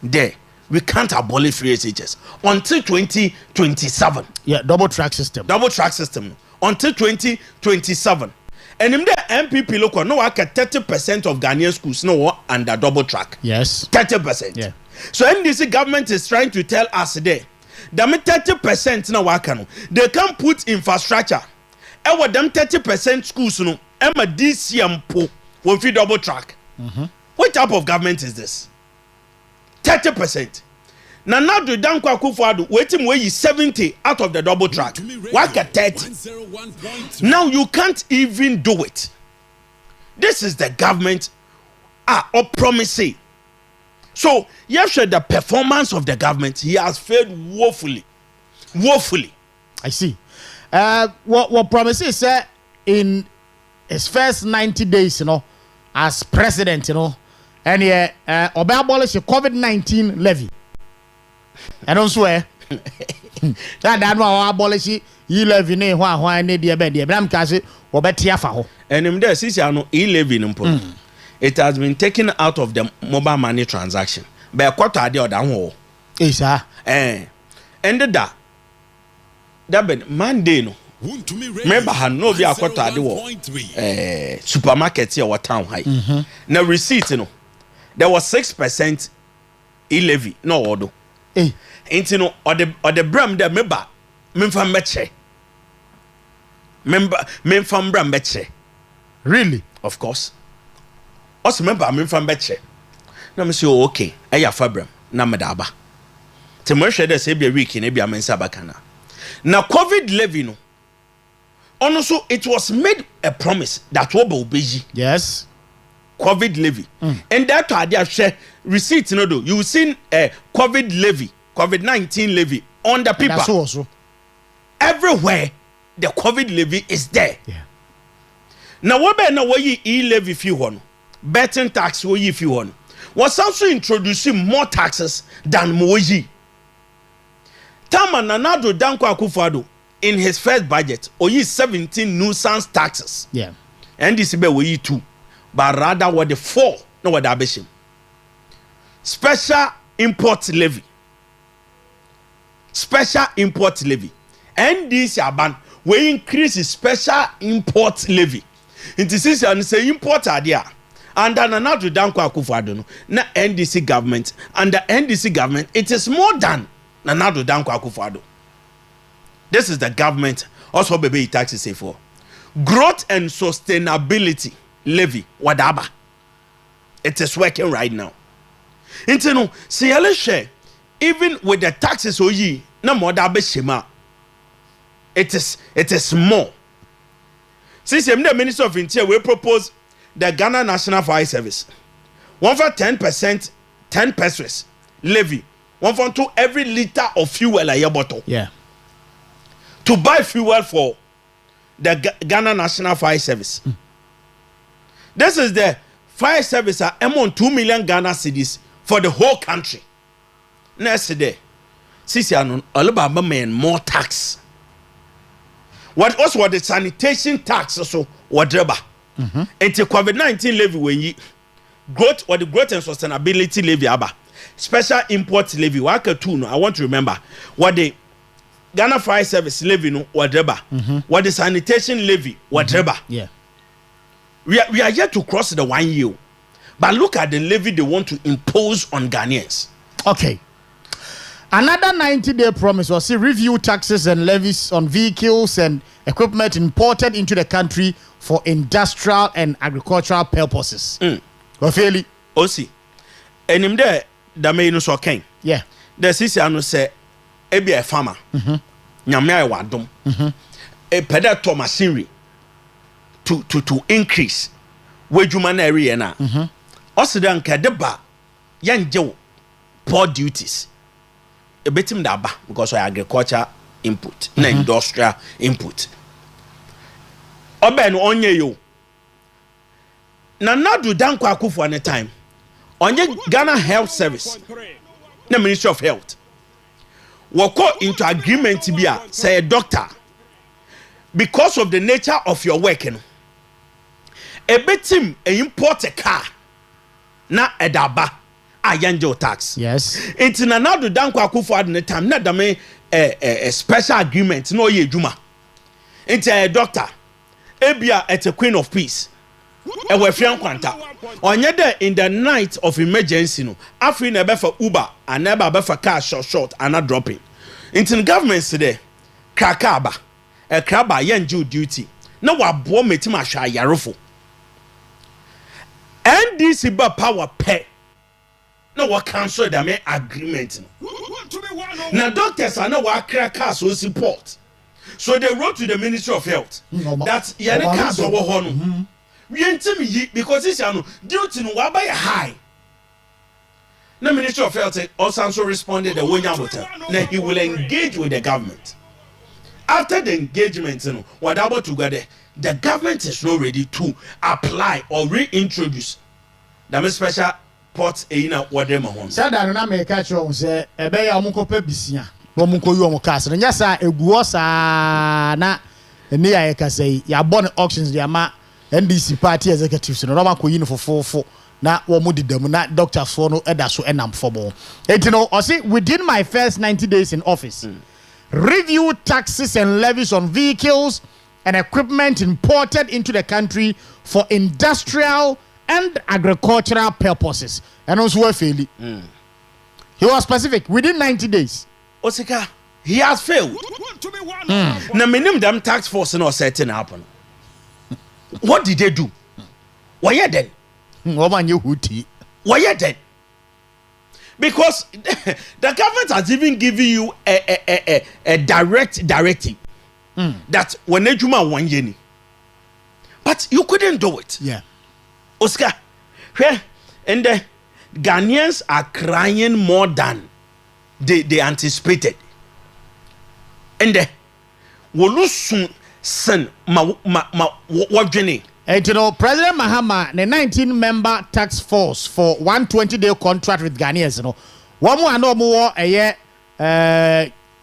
Speaker 4: there we can't abolish free SHS until 2027.
Speaker 3: Yeah, double track system.
Speaker 4: Double track system until 2027. And in the MPP local no work 30% of Ghanaian schools no under double track.
Speaker 3: Yes.
Speaker 4: 30%.
Speaker 3: Yeah.
Speaker 4: So NDC government is trying to tell us there that 30% no work no. They can put infrastructure. And with them 30% schools no Emma DCM po will feed double track. What type of government is this? 30%. Now do Dankwa Kufuadu waiting where you 70 out of the double track. Work at 30. Now you can't even do it. This is the government or promising. So you should the performance of the government he has failed woefully. Woefully.
Speaker 3: I see. What promises in his first 90 days, as president, and abolish the COVID-19 levy. I don't swear. That one abolish e-levy ne ho ne de be de bram ka se wo betia fa ho.
Speaker 4: Enim there since you know e-levy mpo. It has been taken out of the mobile money transaction. Be quarter ade oda ho.
Speaker 3: Isa.
Speaker 4: Ended that ben Monday no. Remember ha no be quarter ade wo. Supermarket here or town high. Na receipt no. There was 6% e-levy no order. Ain't no or the bram there member memfam beche. Memfam bram beche.
Speaker 3: Really?
Speaker 4: Of course. Also member memfam beche. Na me say okay, eya fa bram na me da aba. Te mo hwe dey say be week na bia mensa bakana. Na COVID levy no. Also it was made a promise that wo be obeji.
Speaker 3: Yes.
Speaker 4: COVID levy. And that idea share receipt no do. You seen a COVID levy, COVID-19 levy on the paper.
Speaker 3: That's also.
Speaker 4: Everywhere the COVID levy is there.
Speaker 3: Yeah.
Speaker 4: Now what be now we e-levy fi ho no. Betting tax we fi ho no. Was also introducing more taxes than Moji. Tama Nanado Danko Akufo-Addo in his first budget oyi 17 nuisance taxes.
Speaker 3: Yeah.
Speaker 4: And this be we 2. But rather what the 4 no what the special import levy. Special import levy. And this ban we increase the special import levy. Into since and say import idea. And then another Danko Akufo-Addo no na NDC government. Under NDC government it is more than another Danko Akufo-Addo. This is the government also baby taxes say for growth and sustainability levy wadaba. It is working right now. Into no see share even with the taxes oyi na more da be shema. It is more. Since the Minister of Interior we propose the Ghana National Fire Service. One for 10%, 10 pesos levy. One for 2 every liter of fuel a year bottle.
Speaker 3: Yeah.
Speaker 4: To buy fuel for the Ghana National Fire Service. This is the fire service among 2 million Ghana cedis for the whole country. Next day, Sisi anon Alabama man more tax. What also what the sanitation tax also whatever. Into COVID-19 levy when you growth or the growth and sustainability levy aba. Special import levy waka two no I want to remember what the Ghana Fire Service levy no whatever. What the sanitation levy whatever.
Speaker 3: Yeah.
Speaker 4: We are yet to cross the 1 year. But look at the levy they want to impose on Ghanaians.
Speaker 3: Okay. Another 90-day promise was to review taxes and levies on vehicles and equipment imported into the country for industrial and agricultural purposes. Ofeli.
Speaker 4: Osi. Enim de da me no so ken.
Speaker 3: Yeah.
Speaker 4: The sisi anu say e be a farmer. Nyame ayi wadom. E peda to machinery to increase wejuma na area na. Osidan ka de ba yanje poor duties. E betim da ba because of agriculture input na industrial input. Obe no onye yo. Na nadu Danko Akufo at time. Onye Ghana Health Service. The Ministry of Health. Wako into agreement to be say a doctor. Because of the nature of your work, a betim a import a car na edaba a yanjo tax.
Speaker 3: Yes.
Speaker 4: It's na nadu Danko Akufo at the time na dame a special agreement no ye juma. It's a doctor. Ebia at a Queen of Peace. E we fian kwanta. Onye there in the night of emergency no. Afri na be for Uber and never be for car short and not dropping. Into the government today. Krakaba. E kraba yanju duty. Na wa bo metima hwa yarofo. NDC ba power pay. Na wa cancel that me agreement. Na doctors are na wa Accra so support. So they wrote to the Ministry of Health that yene cars over hono. We intimi because this ano duty no wa buy high. The Ministry of Health also responded the Wonya Hotel. Now he will engage with the government. After the engagement, what about together? The government is not ready to apply or reintroduce the special pot eina wode ma hon
Speaker 3: sada no na me ka cho se ebe ya omunko pa bisia bo munko yu omu cars no nya sa eguo sa na ene ya ye kasai ya born auctions dia ma NDC party executives no ma ko yi no fofofo na wo mu didam na doctors for no eda so enam fomo enti no o say within my first 90 days in office review taxes and levies on vehicles and equipment imported into the country for industrial and agricultural purposes. And also failed. He was specific within 90 days.
Speaker 4: Osika, he has failed. Na minim them tax force no setting happen. What did they do? Why you then?
Speaker 3: Woman you huti.
Speaker 4: Why you then? Because the government has even given you a direct directive that when ejuma 1 year. But you couldn't do it.
Speaker 3: Yeah.
Speaker 4: Oscar, and the Ghanaians are crying more than they anticipated. And the Wolusun son what journey.
Speaker 3: And you know, President Mahama, the 19-member task force for 120-day contract with Ghanaians, you know, one more and no more a year,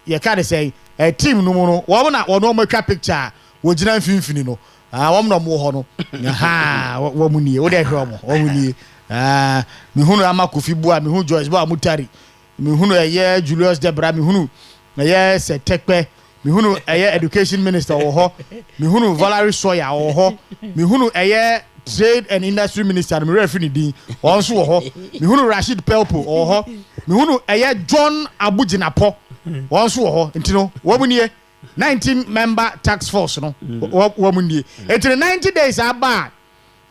Speaker 3: you can't say a team no one no more picture, would you not feel no? One no more no. Aha, what money, what they come, what money. Me hunu ama Kofi Bua, me hunu Joyce Bua Mutari, me hunu a year Julius Debra, me hunu a year Tekpe. Me hunu eye education minister oho me hunu Valerie Soya oho me hunu eye trade and industry minister me referee din onso oho me hunu Rashid Pelpo oho me hunu eye John Abujinapo onso oho ntino wo munie 19-member tax force no wo munie enti 90 days aba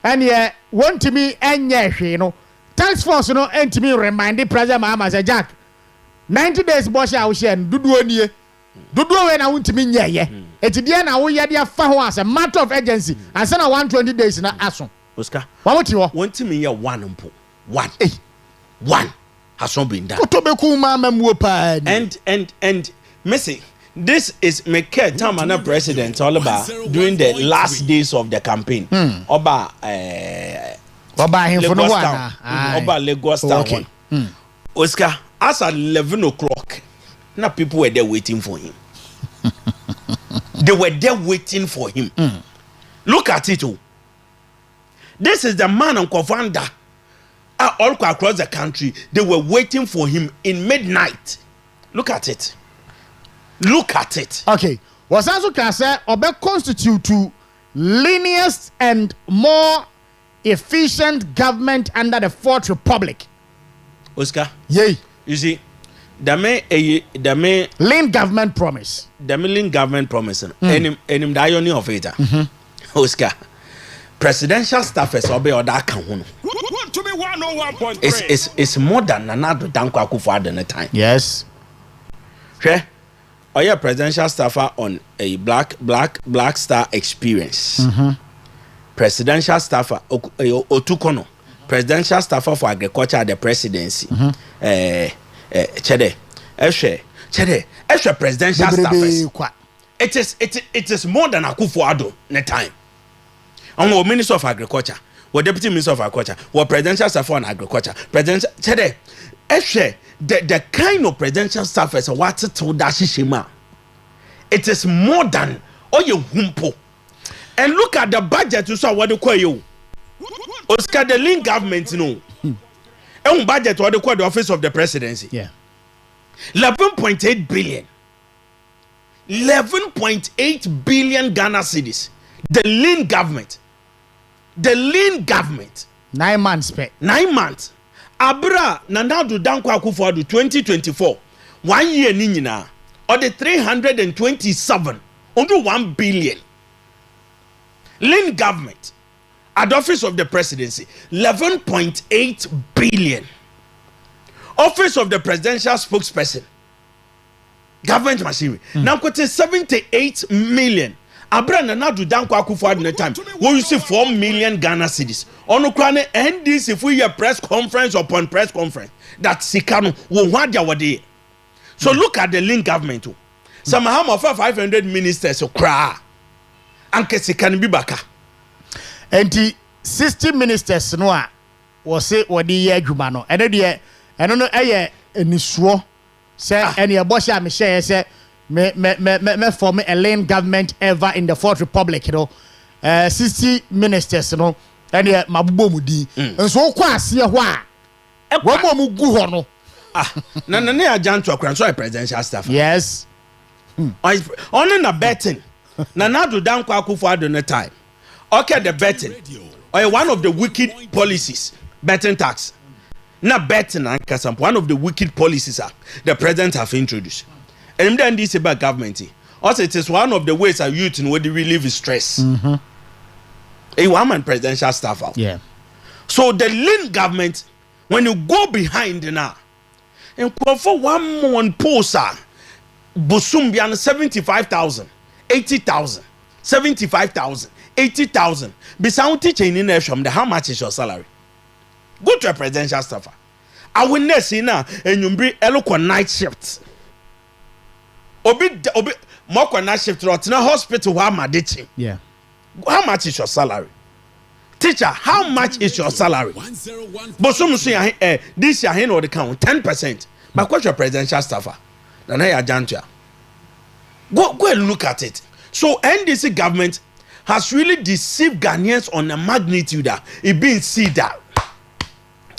Speaker 3: and ye want me enye hwe no tax force no entimi remind the president Mahama say Jack 90 days boss a wo share dudu onie Dudu we na wuntimi nyeye etidie na wo yede afa ho as a matter of urgency and say na 120 days na aso
Speaker 4: Oscar
Speaker 3: wa wuti ho
Speaker 4: wuntimi ye one mpo one has not been done
Speaker 3: otobeku ma mamuo pa
Speaker 4: and Messi, this is Meke Tamana president all about during the last days of the campaign oba
Speaker 3: him for no one
Speaker 4: oba Lagos town Oscar as at 11 o'clock. Now people were there waiting for him. They were there waiting for him. Look at it. Oh. This is the man on Kovanda. All across the country, they were waiting for him in midnight. Look at it. Look at it.
Speaker 3: Okay. Was also can say obe constitute to leanest and more efficient government under the Fourth Republic.
Speaker 4: Oscar.
Speaker 3: Yay.
Speaker 4: You see. Dame
Speaker 3: lean government promise.
Speaker 4: Dame lean government promise. Enim diony of it. Oscar. Presidential staff is obe or that can one.
Speaker 5: To be 101.3.
Speaker 4: It's more than another Danko Akufo-Addo at the time.
Speaker 3: Yes.
Speaker 4: Okay. Or your presidential staffer on a black star experience. Presidential staffer Otukono. Presidential staffer for agriculture at the presidency. Chede presidential staffers. It is more than Akufo-Addo in time. And we Minister of Agriculture, we Deputy Minister of Agriculture, we presidential staffer on agriculture. Presidential Chede the kind of presidential staffers what to dashi shima. It is more than all your humpo. And look at the budget you saw what they call you. Oscar the lean government no. And budget what they call the office of the presidency.
Speaker 3: Yeah.
Speaker 4: 11.8 billion. 11.8 billion Ghana cedis. The lean government.
Speaker 3: 9 months pay.
Speaker 4: 9 months. Abra Nanadu Danko Akufo-Addo 2024. 1 year ninyina. Or the 327. Under 1 billion. Lean government. At office of the presidency. 11.8 billion. Office of the presidential spokesperson. Government machinery. Now quoting 78 million. Abra Nanadu Danko Akufo-Addo in time. When you see 4 million Ghana cedis. On Ukraine and this if we hear press conference upon press conference. That Sikano will want their wadi. So look at the lean government too. Some of 500 ministers so cry. Anke Sikani Bibaka.
Speaker 3: And the 60 ministers no was say what the year Jumano, and then I don't know any swore say any abortion me share say me form a lane government ever in the Fourth Republic, you know, 60 ministers, you know, and mabubo mudi, and so kwa see why. One more mugu hono.
Speaker 4: Na agent to Accra, so a presidential staff.
Speaker 3: Yes.
Speaker 4: Only na betting. Na do down kwa Akufo-Addo no time. Okay, the betting. Or one of the wicked policies, betting tax. Na betting and kasam. One of the wicked policies the president have introduced. And then this about government. Also, it is one of the ways our youth in where they relieve stress. A woman presidential staff out.
Speaker 3: Yeah.
Speaker 4: So the lean government, when you go behind now, and for 1 month post, Bosumbian 75,000, 80,000, 75,000, 80,000. Bisound teaching in there from the how much is your salary? Go to a presidential staffer. I will not see now, and you bring eloquent night shifts. Obi more night shift rot na hospital how much ditching.
Speaker 3: Yeah.
Speaker 4: How much is your salary? Teacher, how much is your salary? But some say this year hin or the count 10%. But what's your presidential staffer? Then I ajantia. Go and look at it. So NDC government has really deceived Ghanaians on a magnitude that it being see that.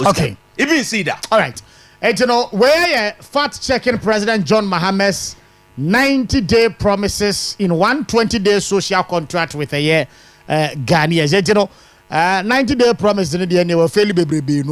Speaker 3: Okay.
Speaker 4: It being see that.
Speaker 3: All right. And you know where fact checking President John Mahamed's 90-day promises in 120-day social contract with a year Ghanaians. You know, 90-day promise in the end were fairly baby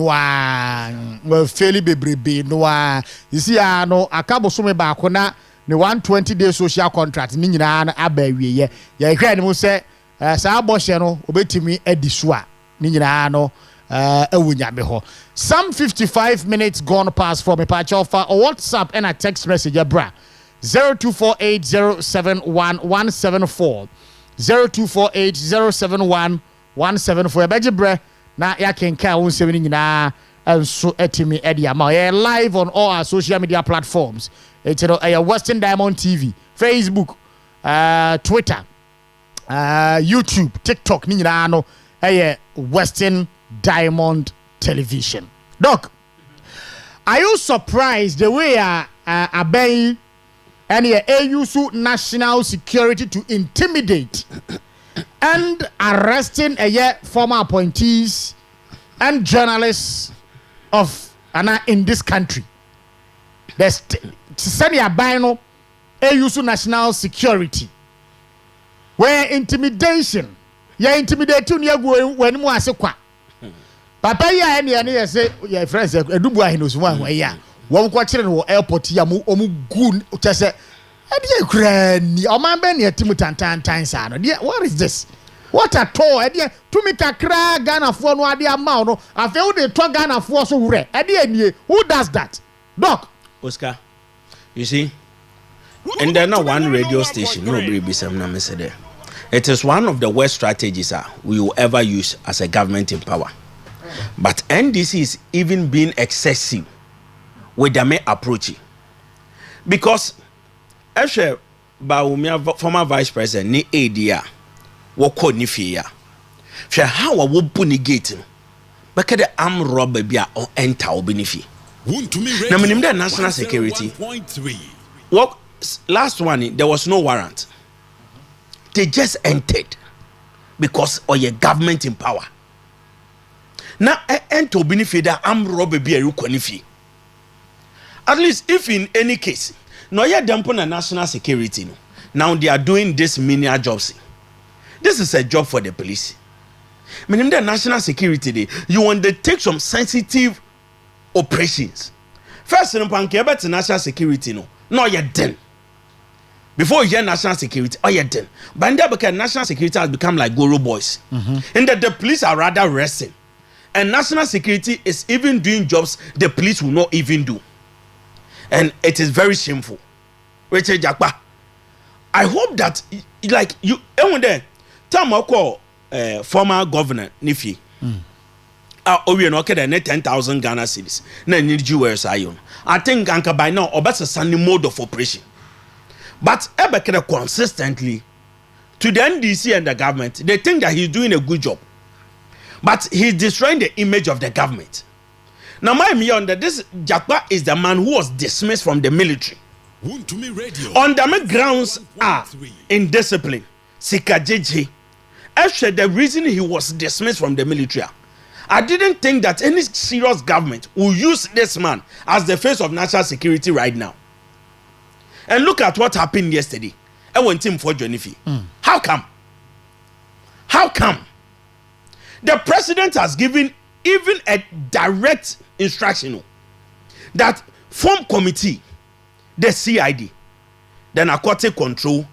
Speaker 3: no. You see, I know a couple sume back on the 120-day social contract. Nina abewi ye create mo say sa aboshe no obetimi edisua nina no ewunya me ho. Some 55 minutes gone past for me patch offer or WhatsApp and a text message bra 0248071174 0248071174 beje bre na ya kenka won se nyina enso etimi edi ama live on all our social media platforms. It's Western Diamond TV, Facebook, Twitter, YouTube, TikTok, ni nyina no Western Diamond Television. Doc, are you surprised the way Aben and use national security to intimidate and arresting former appointees and journalists of in this country? There's send your bino use national security where intimidation intimidate you when you are kwa papa ya any say your friends edubu ahinos one way ya won kwa kire no airport ya mu gun chese e dey krani o man be ne timu tantan sa no what is this? What at all? E dey to me kakra Ghana fo no ade ama no afi wo dey to Ghana fo so wure e dey anie who does that? Doc
Speaker 4: Oscar, you see, and there not one radio station, nobody be some there. It is one of the worst strategies we will ever use as a government in power. But NDC is even being excessive with the main approach. Because Eshe Baumia former vice president ni ADA wako ni fiya. She how a wopu ni gate baka the arm robber bia or enter obinifi. Now, the national security. What last one? There was no warrant. They just entered because of your government in power. Now, enter benefit that armed robbery be a requanifi. At least, if in any case, no, you're dumping a national security. Now they are doing this menial jobs. This is a job for the police. Meaning the national security, you want to take some sensitive operations. First, in the national security, no, you're done. Before you hear national security, you're done. But now, because national security has become like Guru boys, and that the police are rather resting, and national security is even doing jobs the police will not even do, and it is very shameful. Richard Jakba, I hope that like you, there, Tamako, former governor Nifi. We are not getting 10,000 Ghana cedis. Na need US iron. I think Anka by now or better sunny mode of operation. But Ebekere consistently to the NDC and the government, they think that he's doing a good job. But he's destroying the image of the government. Now, my million that this Jakpa is the man who was dismissed from the military. On the grounds are indiscipline. Sikajeje. Actually, the reason he was dismissed from the military, I didn't think that any serious government will use this man as the face of national security right now. And look at what happened yesterday. I went him for Jonifi. How come? How come? The president has given even a direct instruction that form committee, the CID, the narcotic control,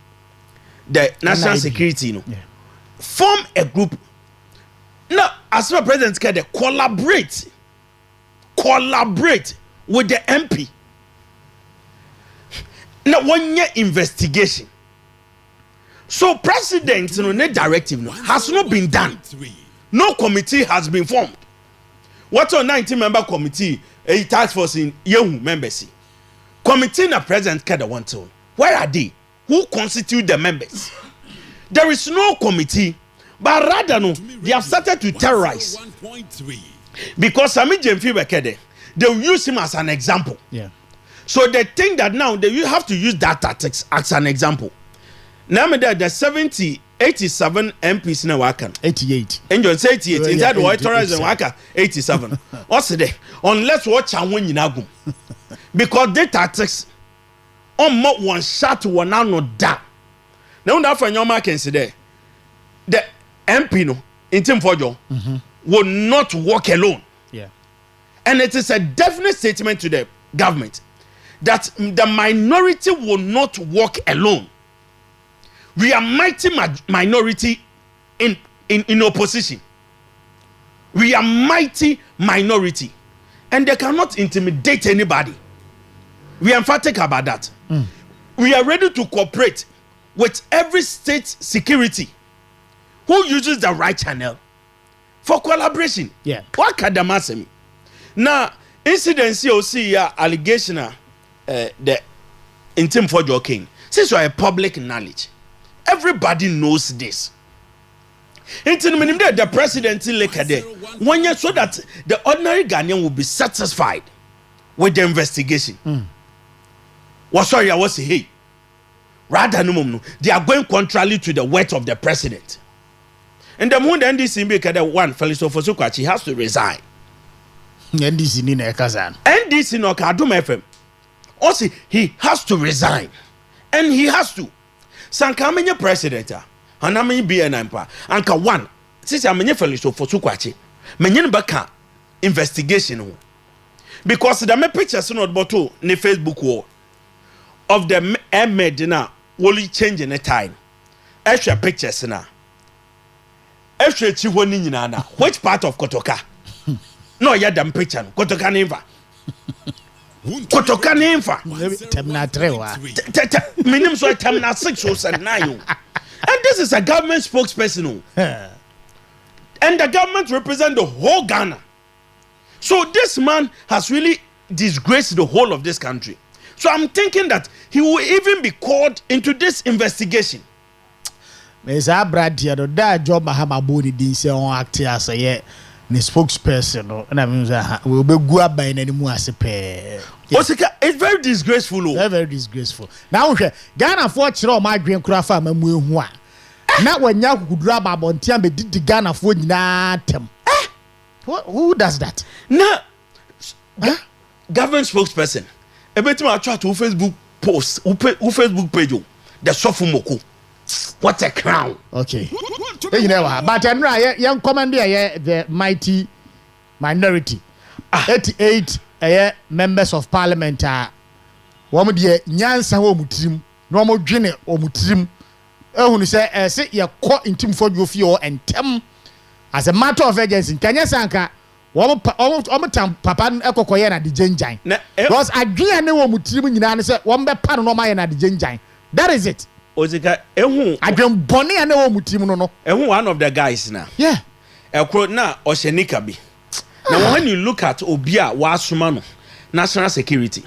Speaker 4: the national NID. Security, form a group. Now, as the president can collaborate with the MP. Now, 1 year investigation. So, president, no directive has not been done. No committee has been formed. What a 19-member committee, a task force in Yehu members. Committee na president kada want to. Where are they? Who constitute the members? There is no committee, but rather no, they have started to terrorize. Because Sami Jemfi Bekede, they will use him as an example.
Speaker 3: Yeah.
Speaker 4: So they think that now they will have to use that tactics as an example. Now the 87 MPs na wakan
Speaker 3: 88
Speaker 4: enjoy say 88 inside the white tourists and waka 87 what's the unless watch and win yinagum because the tactics on mo one shot one no da now that for your market there the MP no in team for you will not walk alone.
Speaker 3: Yeah. And
Speaker 4: it is a definite statement to the government that the minority will not walk alone. We are mighty minority in opposition. We are mighty minority. And they cannot intimidate anybody. We are emphatic about that. We are ready to cooperate with every state security who uses the right channel for collaboration.
Speaker 3: Yeah.
Speaker 4: What can the massimi? Now, incidents you see allegation the intim for your king. Since you are a public knowledge. Everybody knows this. The president one year so that the ordinary Ghanaian will be satisfied with the investigation. Was sorry, I was hey. Rather no, they are going contrary to the words of the president. And the moon NDC make one Felix Ofosukwachi has to resign.
Speaker 3: NDC ni na ekazan.
Speaker 4: NDC no Kadum FM. Also, he has to resign. And he has to. Sanka amenye president ana amenye BNM pa anka one since amenye Felix Ofosukwachi menye baka investigation because the me pictures not bottle ne Facebook wall of the made na only change in a time extra pictures na extra chi woni nyina na which part of Kotoka no ya dam picture no Kotoka never Kotoka never
Speaker 3: temna 3 wa
Speaker 4: minimum so temna 6 or 9 and this is a government spokesperson and the government represent the whole Ghana. So this man has really disgraced the whole of this country. So I'm thinking that he will even be called into this investigation.
Speaker 3: Mesa Brad here that job Mahama Boni din say on act as a the spokesperson and I mean we will be go by any more as a pair.
Speaker 4: Osika, it's very disgraceful.
Speaker 3: Very disgraceful. Now Ghana for chiro my green crafa mamu hu a. Na wanya kudura babontia be di Ghana for nyina tem. Who does that?
Speaker 4: Na government spokesperson. Ebetima atwa to Facebook post, Facebook page the Sofumoko. What a crown.
Speaker 3: Okay. You know what? But young commander the mighty minority. 88 members of parliament are one de nyansa ho mutrim no mo dwene o mutrim ehunu say ye call intim for you feel and tem as a matter of urgency kanya sanka wo tam papa ekokoye na de genjan because adwene wo mutrim nyina ne say wo be pa no ma ye na de genjan. That is it.
Speaker 4: Ozika ehun
Speaker 3: adwen bone ane wo mutrim no
Speaker 4: ehun one of the guys na
Speaker 3: yeah
Speaker 4: ekro na ohyenika bi. Now, when you look at Obia Wasumano, national security,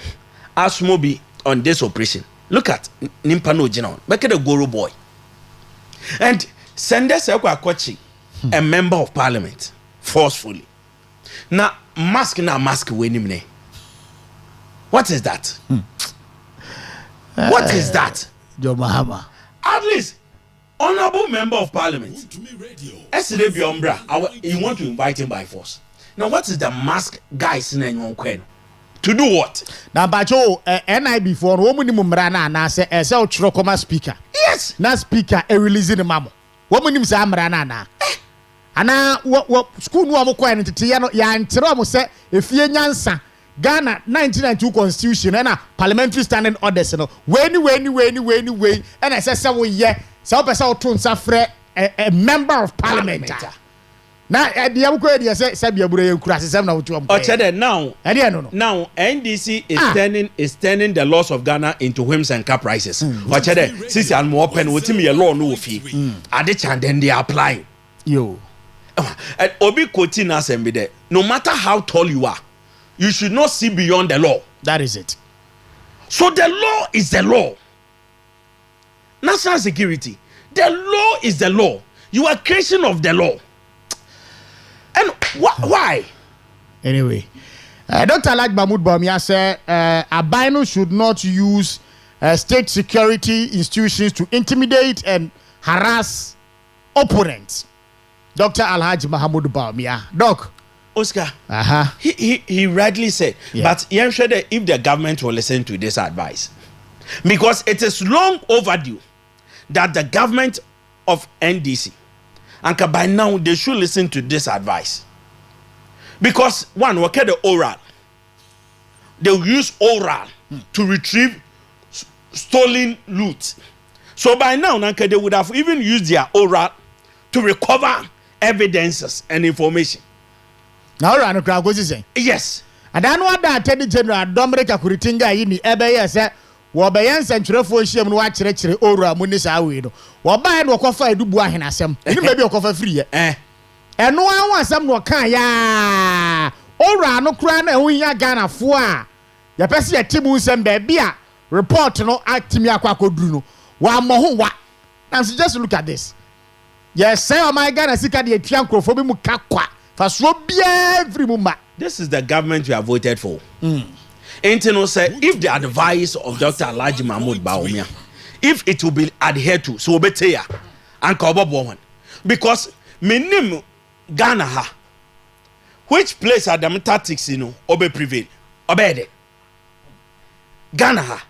Speaker 4: Asmobi on this operation, look at Nimpano General, make it a Goro boy. And Sende Sekwa Kochi, a member of parliament. forcefully. Now, mask winning me. What is that? What is that?
Speaker 3: Joe Mahama.
Speaker 4: At least, honorable member of parliament. You want to invite him by force. Now, what is the mask guys in your queen? To do what?
Speaker 3: Now, Bacho, NIB for woman Mumrana and I say, as our Chirokoma speaker.
Speaker 4: Yes.
Speaker 3: Now, speaker, a releasing the mammo. Woman named Samrana. And now, what school no more quiet to Tiano Yan Teromo said, if ye Yansa, Ghana 1992 constitution and parliamentary standing orders, when, and I said, so yeah, so person to suffer a member of parliament. Now, at the Amquadia said, Sabia Bure, Crassis, now
Speaker 4: NDC is turning the laws of Ghana into whims and cap prices. Since I'm more open with me a law no fee, I did and then they apply.
Speaker 3: Yo.
Speaker 4: And Obi Kotina Assembly there. No matter how tall you are, you should not see beyond the law.
Speaker 3: That is it.
Speaker 4: So the law is the law. National security. The law is the law. You are creation of the law. And why?
Speaker 3: Anyway, Dr. Alaj Mahmoud Bawumia said Abino should not use state security institutions to intimidate and harass opponents. Dr. Alhaji Mahmoud Bawumia. Doc.
Speaker 4: Oscar. He rightly said, but I'm sure that if the government will listen to this advice, because it is long overdue that the government of NDC, and by now they should listen to this advice. Because one, we get the oral. They'll use oral to retrieve stolen loot. So by now, they would have even used their oral to recover evidences and information.
Speaker 3: Now, Rano Krago is saying,
Speaker 4: yes.
Speaker 3: And I know that Attorney General Dominic Kuritinga in the Ebay, Wabayan Central for Shim watch Richard Ora Munisa Widow. Wabayan will offer Dubois and Assam. You may be offer free, And no one wants some Wakaya. Ora no crown and we are Ghana for. Ya Pessi at Timus and Babia report no Actimia Quaco Bruno. One more what? Now, just look at this. Yes, sir, my Ghana Sika the Tianco for Mukakwa.
Speaker 4: This is the government we have voted for. Intino said, if the advice of Dr. Alhaji Mahmoud Bawumia, if it will be adhered to, so better and cover one. Because my name Ghana ha, which place are the tactics obe prevail, obey Ghana ha.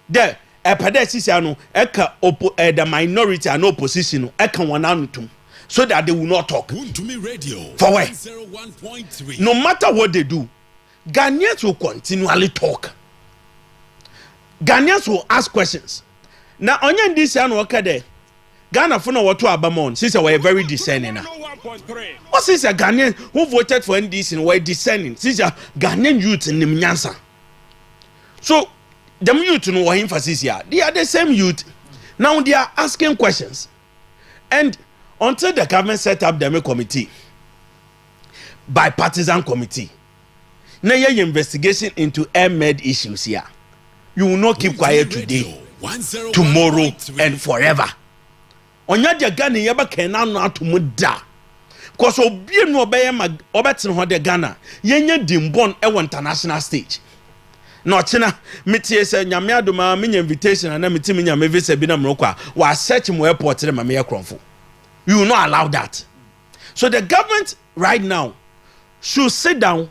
Speaker 4: There, a pedesiciano, the minority and opposition, eka so that they will not talk. For where? No matter what they do, Ghanaians will continually talk. Ghanaians will ask questions. Now, onion this and worker there. Ghana for what to Abamon, since we're very discerning. What since a Ghanaian who voted for NDC and were discerning, since a Ghanaian youth in the Nyansa. So, the youth know what emphasis here. They are the same youth. Now they are asking questions. And until the government set up the committee, bipartisan committee, now your investigation into air-made issues here, you will not keep quiet today, tomorrow, and forever. Onya de Ghana yaba kenan no atomuda. Because obi no obeye obetin ho de Ghana, yenya dimbon e international stage. No china metie se nyame adoma menya invitation na metimi nyame visa bi na mrokwa wa search mo airport re mame yakronfo. You will not allow that. So the government right now should sit down,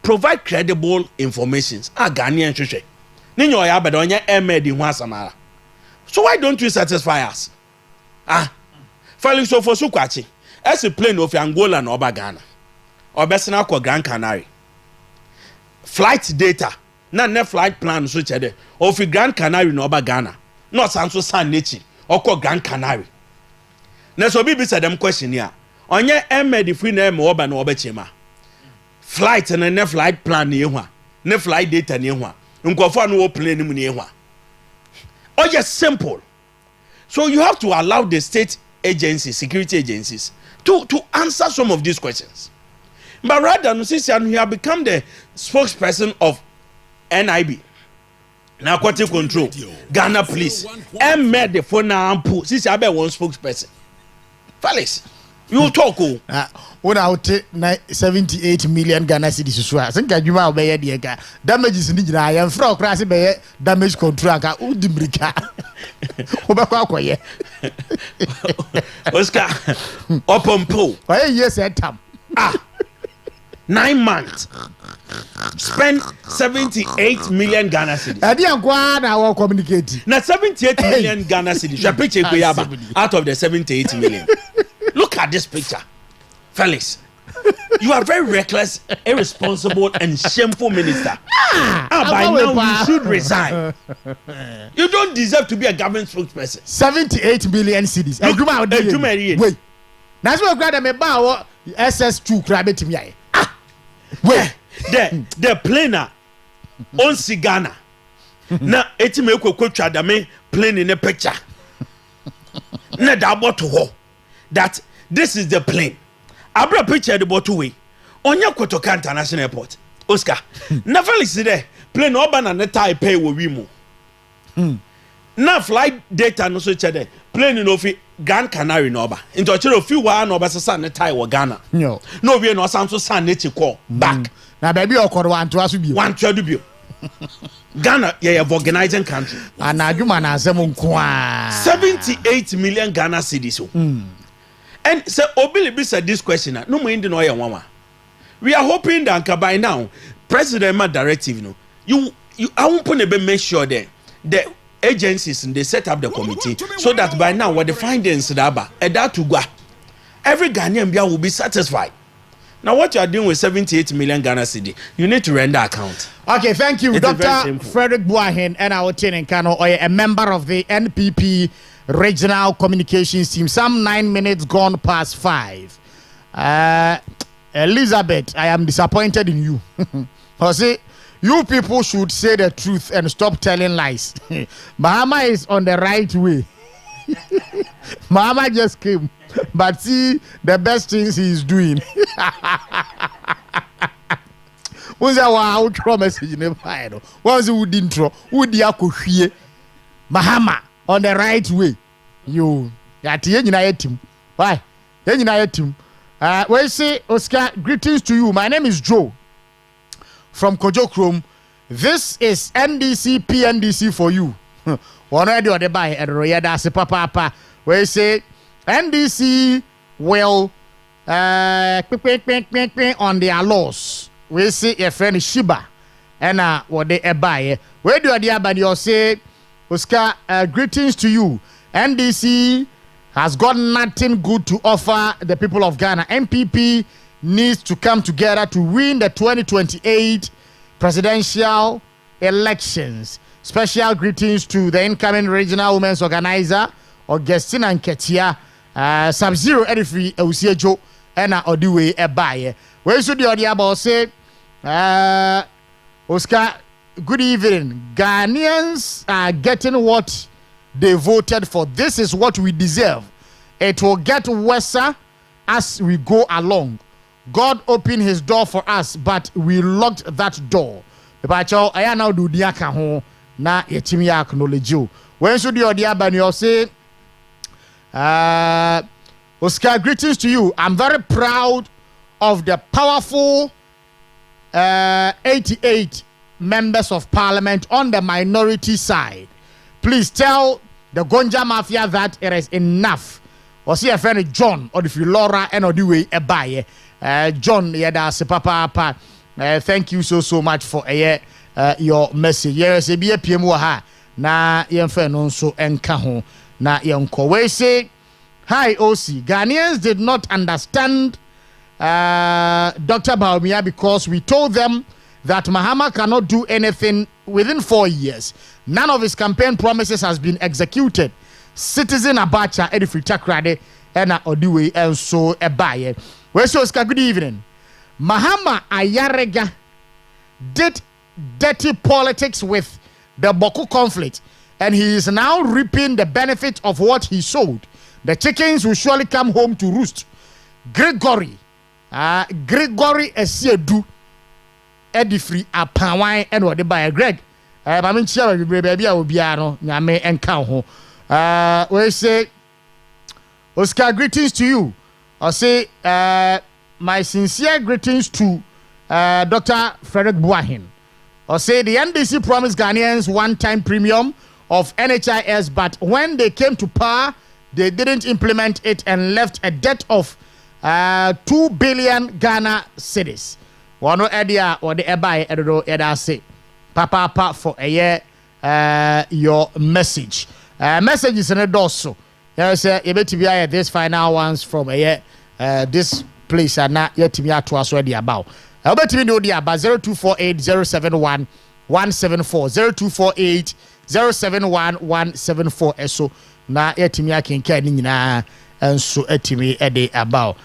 Speaker 4: provide credible information. Ghanaian shushe. Ninyo ya bada onye emed in Samara. So why don't you satisfy us? Failing so for Sukwachi. As a plane of Angola and Oba Ghana. Or Bessina kwa Grand Canary. Flight data. Na flight plan so chede. Or fi Grand Canary no Oba Ghana. Not Sanso San Nechi. Or kwa Grand Canary. Na so bibi said them question here. Onye emed free na eme oba na oba chema. Flight and ne flight plan ni ehwa. Ne flight data ni ehwa. Nkofo no plane mu ni ehwa. Oh just simple. So you have to allow the state agencies, security agencies to answer some of these questions. But rather than you have become the spokesperson of NIB. Narcotic control, Ghana police, and made the phone now. Since I be one spokesperson. Felix, You talk oh.
Speaker 3: When I would take 78 million Ghana cedis so I think adwuma obey de ga damages ni gina I am from class be damage control ka udimrika obekwa akoye
Speaker 4: Oscar opompo
Speaker 3: why yes etam
Speaker 4: 9 months spend 78 million Ghana cedis
Speaker 3: ade ankwa na we communicate
Speaker 4: na 78 million Ghana cedis your picture go yaba out of the 78 million. Look at this picture. Felix, you are very reckless, irresponsible, and shameful minister. By now, you should resign. You don't deserve to be a government spokesperson.
Speaker 3: 78 million cedis. Wait. That's what grab me bow SS2 crabet me.
Speaker 4: Wait, the planer on Sigana. Now, it's me ko chadame plane in a picture. Na double to ho. That this is the plane. Abra picture the bottle way. Onya Kotoka International Airport. Oscar. Na Felix there. Plane oba na neta pay wo wi mu. Na flight data no so chede. Plane no fi Grand Canary no oba. Into chero fi wa no oba sesa neta wo Ghana.
Speaker 3: No.
Speaker 4: No we no san so san nechi call back.
Speaker 3: Na baby okoro wan to aso bi.
Speaker 4: Wan to do bi. Ghana yeah organizing country.
Speaker 3: Anadwuma na asem nko a.
Speaker 4: 78 million Ghana cedis. And so Obilibi said this question. No more Indian oil mama. We are hoping that by now, President Ma directive, you I won't put make sure that the agencies they set up the committee so that by now what the findings that to go. Every Ghanaian will be satisfied. Now what you are doing with 78 million Ghana cedi, you need to render account.
Speaker 3: Okay, thank you,
Speaker 4: It's
Speaker 3: Dr. Frederick Buahin, and our in Kano, a member of the NPP Regional Communications Team. Some 9 minutes gone past 5. Elizabeth, I am disappointed in you. I say you people should say the truth and stop telling lies. Mahama is on the right way. Mahama just came, but see the best things he is doing. What's our outro message in the file? What's the wood intro? Would the akuhie? Mahama on the right way. You got team. Why? Team. We say, Oscar, greetings to you. My name is Joe from Kojo Chrome. This is NDC PNDC for you. One idea or the buy at Royada Papa. We say NDC will on their laws. We see a friend Shiba and what they buy. Where do you but you say, Oscar, greetings to you. NDC has got nothing good to offer the people of Ghana. MPP needs to come together to win the 2028 presidential elections. Special greetings to the incoming regional women's organizer, Augustina Nketia, Sub-Zero Edifree Eusiejo, and Odiwe Ebaye. Where should the audio say, Oscar, good evening. Ghanaians are getting what they voted for. This is what we deserve. It will get worse as we go along. God opened his door for us, but we locked that door. Pacho, I now do diaka ho na yetimi acknowledge you. When should the audio ban say, Oscar, greetings to you. I'm very proud of the powerful 88 members of parliament on the minority side. Please tell the Gonja Mafia that it is enough. Or see a friend John or if you Laura and or the way a buy. John, papa. Thank you so much for your message. Yes, be a PM ha na yemfe no so enka ho na yenko. We say hi OC. Ghanaians did not understand Dr. Baumia because we told them that Mahama cannot do anything within 4 years. None of his campaign promises has been executed. Citizen Abacha, Edifree Takoradi, and Odiwe, and so Ebaye. Where's Oscar? Good evening. Mahama Ayarega did dirty politics with the Boko conflict, and he is now reaping the benefit of what he sowed. The chickens will surely come home to roost. Gregory Esiedu, Edifree Apawan, and what they buy Greg. I mean, baby, I will be and count. We say, Oscar, greetings to you. I say my sincere greetings to Dr. Frederick Buahin. I say the NDC promised Ghanaians one-time premium of NHIS, but when they came to power, they didn't implement it and left a debt of 2 billion Ghana cedis. One idea or the eBay edo say papa for a year your message. Message is in a dosso. Yes, you better be this final ones from a year this place are not yet to be at us already about. I bet you know the about 0248 071 174 0248 071 174 so na yet me can can na and so etimi ede about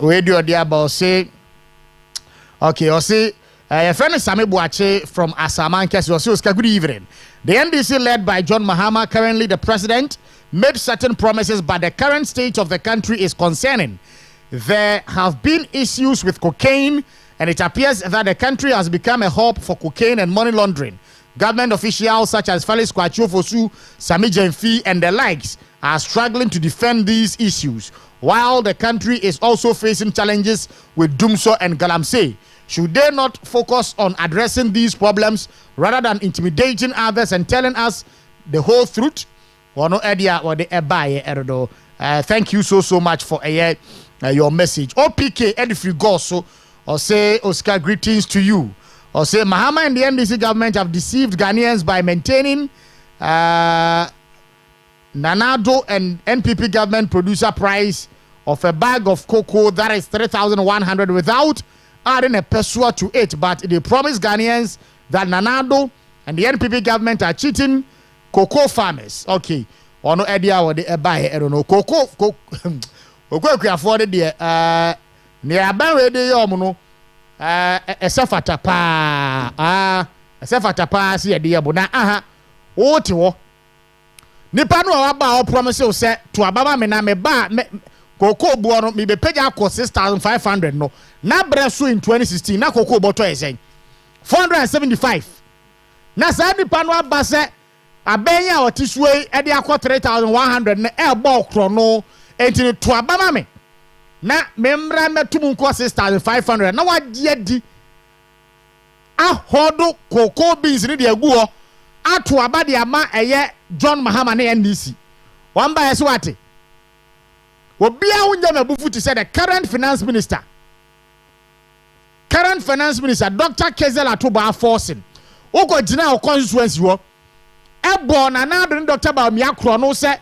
Speaker 3: we do the about say okay or say your friend Sami Buache from Asaman Kesi. Good evening. The NDC led by John Mahama, currently the president, made certain promises, but the current state of the country is concerning. There have been issues with cocaine, and it appears that the country has become a hub for cocaine and money laundering. Government officials such as Felix Kwachofosu, Sami Jenfi, and the likes are struggling to defend these issues, while the country is also facing challenges with Dumso and Galamsey. Should they not focus on addressing these problems rather than intimidating others and telling us the whole truth? Thank you so much for your message. OPK Edifri Goso or say Oscar greetings to you. Or say Mahama and the NDC government have deceived Ghanaians by maintaining Nanado and NPP government producer price of a bag of cocoa that is 3,100 without adding a pesua to it, but they promise Ghanaians that Nanado and the NPP government are cheating cocoa farmers. Okay, or no idea what they buy. I don't know. Cocoa we afford there. Near Barre de Yomuno, a Safata pa, a Safata pa, see a dear Bona. Aha, what you Nipano about promises set to Ababa Mename Bar. Cocoa buono mi be pay out 6,500 no. Na bresu in 2016 na cocoa bottle is 475. Na sa nipa no abase abenya otisue e de akọ 3,100 na e ball krono enti to abama me. Na memra metum nko 6,500 na wagye di ahodo cocoa beans ni de aguo ato abade ama eye John Mahama na NDC. One by swati. Obia unja mebufu to say the current finance minister Dr. Kezel Atuba forcing oko jina o constituency wo ebo na na do Dr. Bamia Krono say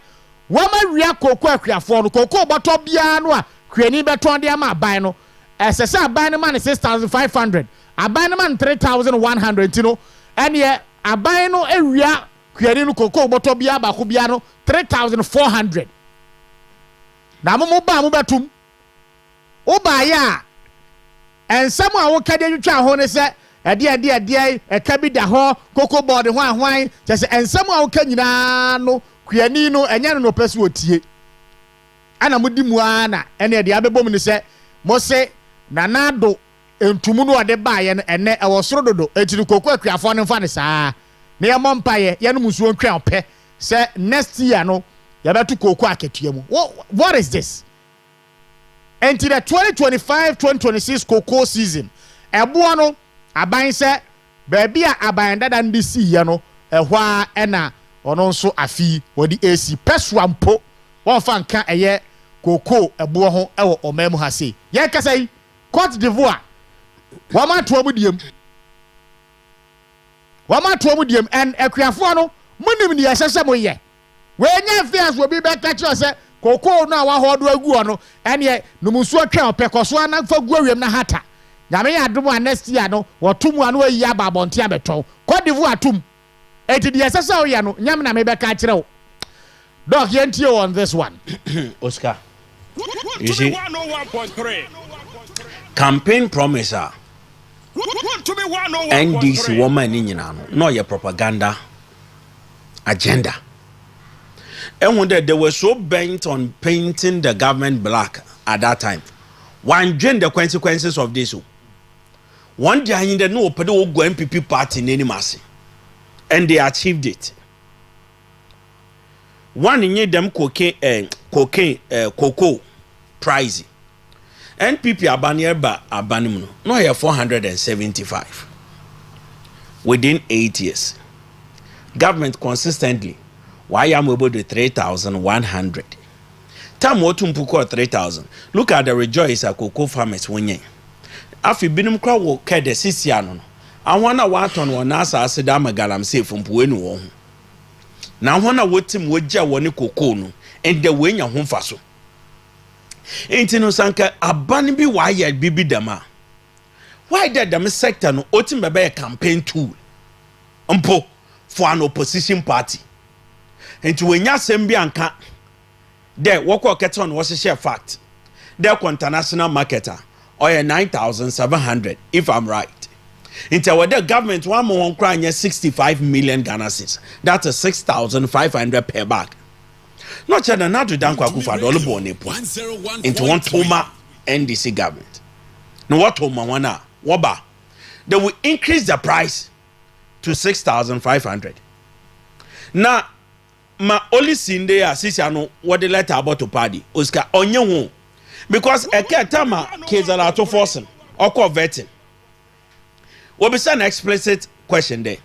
Speaker 3: wama wia koko akuafo no koko boto bia no a kwani beton de ama aban no esese aban no man 6,500 aban no man 3,100 no ene aban no ewia kwani no koko boto bia ba ko bia no 3,400 na mo ba mo betum o ba ya ensam a wo kade twitwa ho ne se ade e ka bi da ho koko board ho ahwan che se ensam a wo ka nyina no kuani no enya no pese otie ana modi mu ana ene de abebom ne se mo se nanado entumu no ode ba ye no ene e wo soro dodo etiri koko akuafo ne mfa ne saa ne ye mompa ye no musuo ntwa ope se next year no yabetu koko aketua mu. What is this? Into the 2025-2026 cocoa season, ebo no aban se baby a aban dada ndisi ye no ehwa ena ono nso afi wodi AC peswampo won fa nka eye cocoa ebo ho ewo omam ha se ye kasa yi Cote d'Ivoire wama to mu diem en akuafo no munim ne yesese mo ye we nya fias wo bi be ka kire se koko no awa hodo agu no ene no musu atwa opekoso ana fa gu awiem na hata nyame ya dum next year no wotum anu ayi ababonte abeton Cote d'Ivoire atum eti de yesese wo ye no nyame na me be ka kire wo doc yentie on this one.
Speaker 4: Oscar, you see, campaign promiser NDC woman in no your propaganda agenda. And when they were so bent on painting the government black at that time, one the consequences of this. One day in the no pedo go MPP party in any mass, and they achieved it. One in them cocoa prize NPP abanimuno no here 475 within 8 years. Government consistently why am able to 3,100. Time wotumpuko 3,000. Look at the rejoice at cocoa farmers wenye. Afi binum kwa wo kede sisiano no. Ahwana waton wonasa aseda magalam say fumpuenu wo. Na ahwana wotim wogya woni cocoa no and the wenya ho faso. Enti no sanka abani bi why bibi dama. Why that the sector no otim bebe a campaign tool. Mpo for an opposition party. Enti wenya sembi anka there woko keton was a share fact. There international marketer or 9,700 if I'm right. Into what the government one more crying 65 million Ghana cedis. That's a 6,500 per bag. Not China not to dank Kufa Dolobo into one Toma NDC government. No what Toma wana waba. They will increase the price to 6,500. Now ma only seen there sisi ano what the letter about to party Oscar onye because eke tama kezala to forcing or vetting. We be an explicit question there.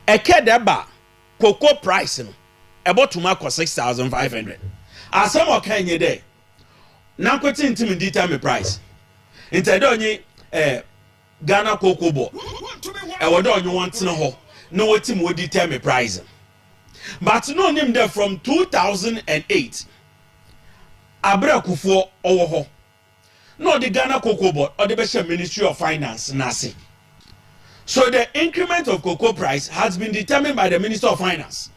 Speaker 4: Eke deba cocoa price about to mark 6,500. As some okay nye there. Now quoting to me determine price. Instead onye Ghana cocoa bo. What do you want to know? No what team will determine price. But no name there from 2008. Abra Kufo Owo. No the Ghana Cocoa Board or the Bishop Ministry of Finance Nasi. So the increment of cocoa price has been determined by the Minister of Finance.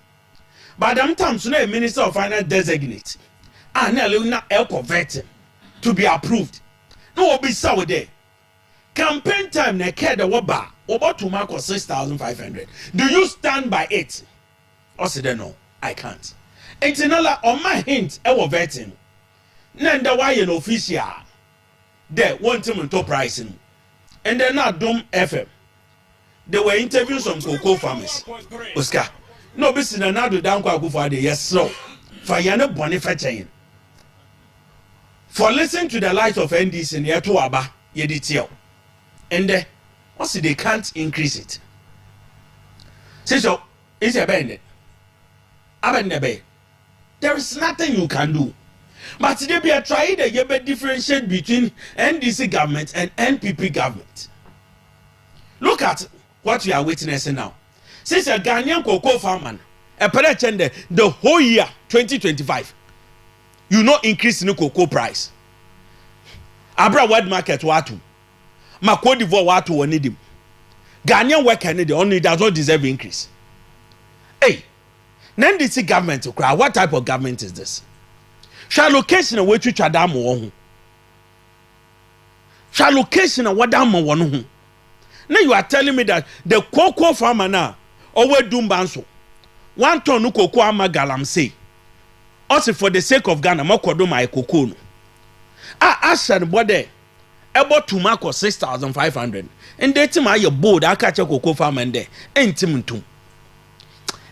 Speaker 4: By the time the Minister of Finance designate and Elena Elko vetting to be approved. No be so there. Campaign time ne care the waba about to mark 6,500. Do you stand by it? Or say no, I can't. It's another on my hint, I was vetting. Nenda why an official. There, one team to pricing. And then not Dome FM. There were interviews on cocoa farmers. Oscar, no business another down for the yes, so. For Yana Boniface. For listening to the light of NDC in Yatuaba, Yeditio. And then, what's they can't increase it. Say so, it's a bandit. There is nothing you can do. But today we are trying to differentiate between NDC government and NPP government. Look at what we are witnessing now. Since a Ghanaian cocoa farmer, a parachende the whole year 2025, you know increase in the cocoa price. Abra word market watu, ma Cote d'Ivoire watu we need him. Ghanaian worker need only does not deserve increase. Hey. NDC government what type of government is this? Shall location away to Chadamo? Shall location what damo one? Now you are telling me that the cocoa farmer now over Dumbanso 1 ton no cocoa amagalam say also for the sake of Ghana mokodo my cocoa. I said body about to mark 6,500 and they tell your board I catch a cocoa farmer there ain't him.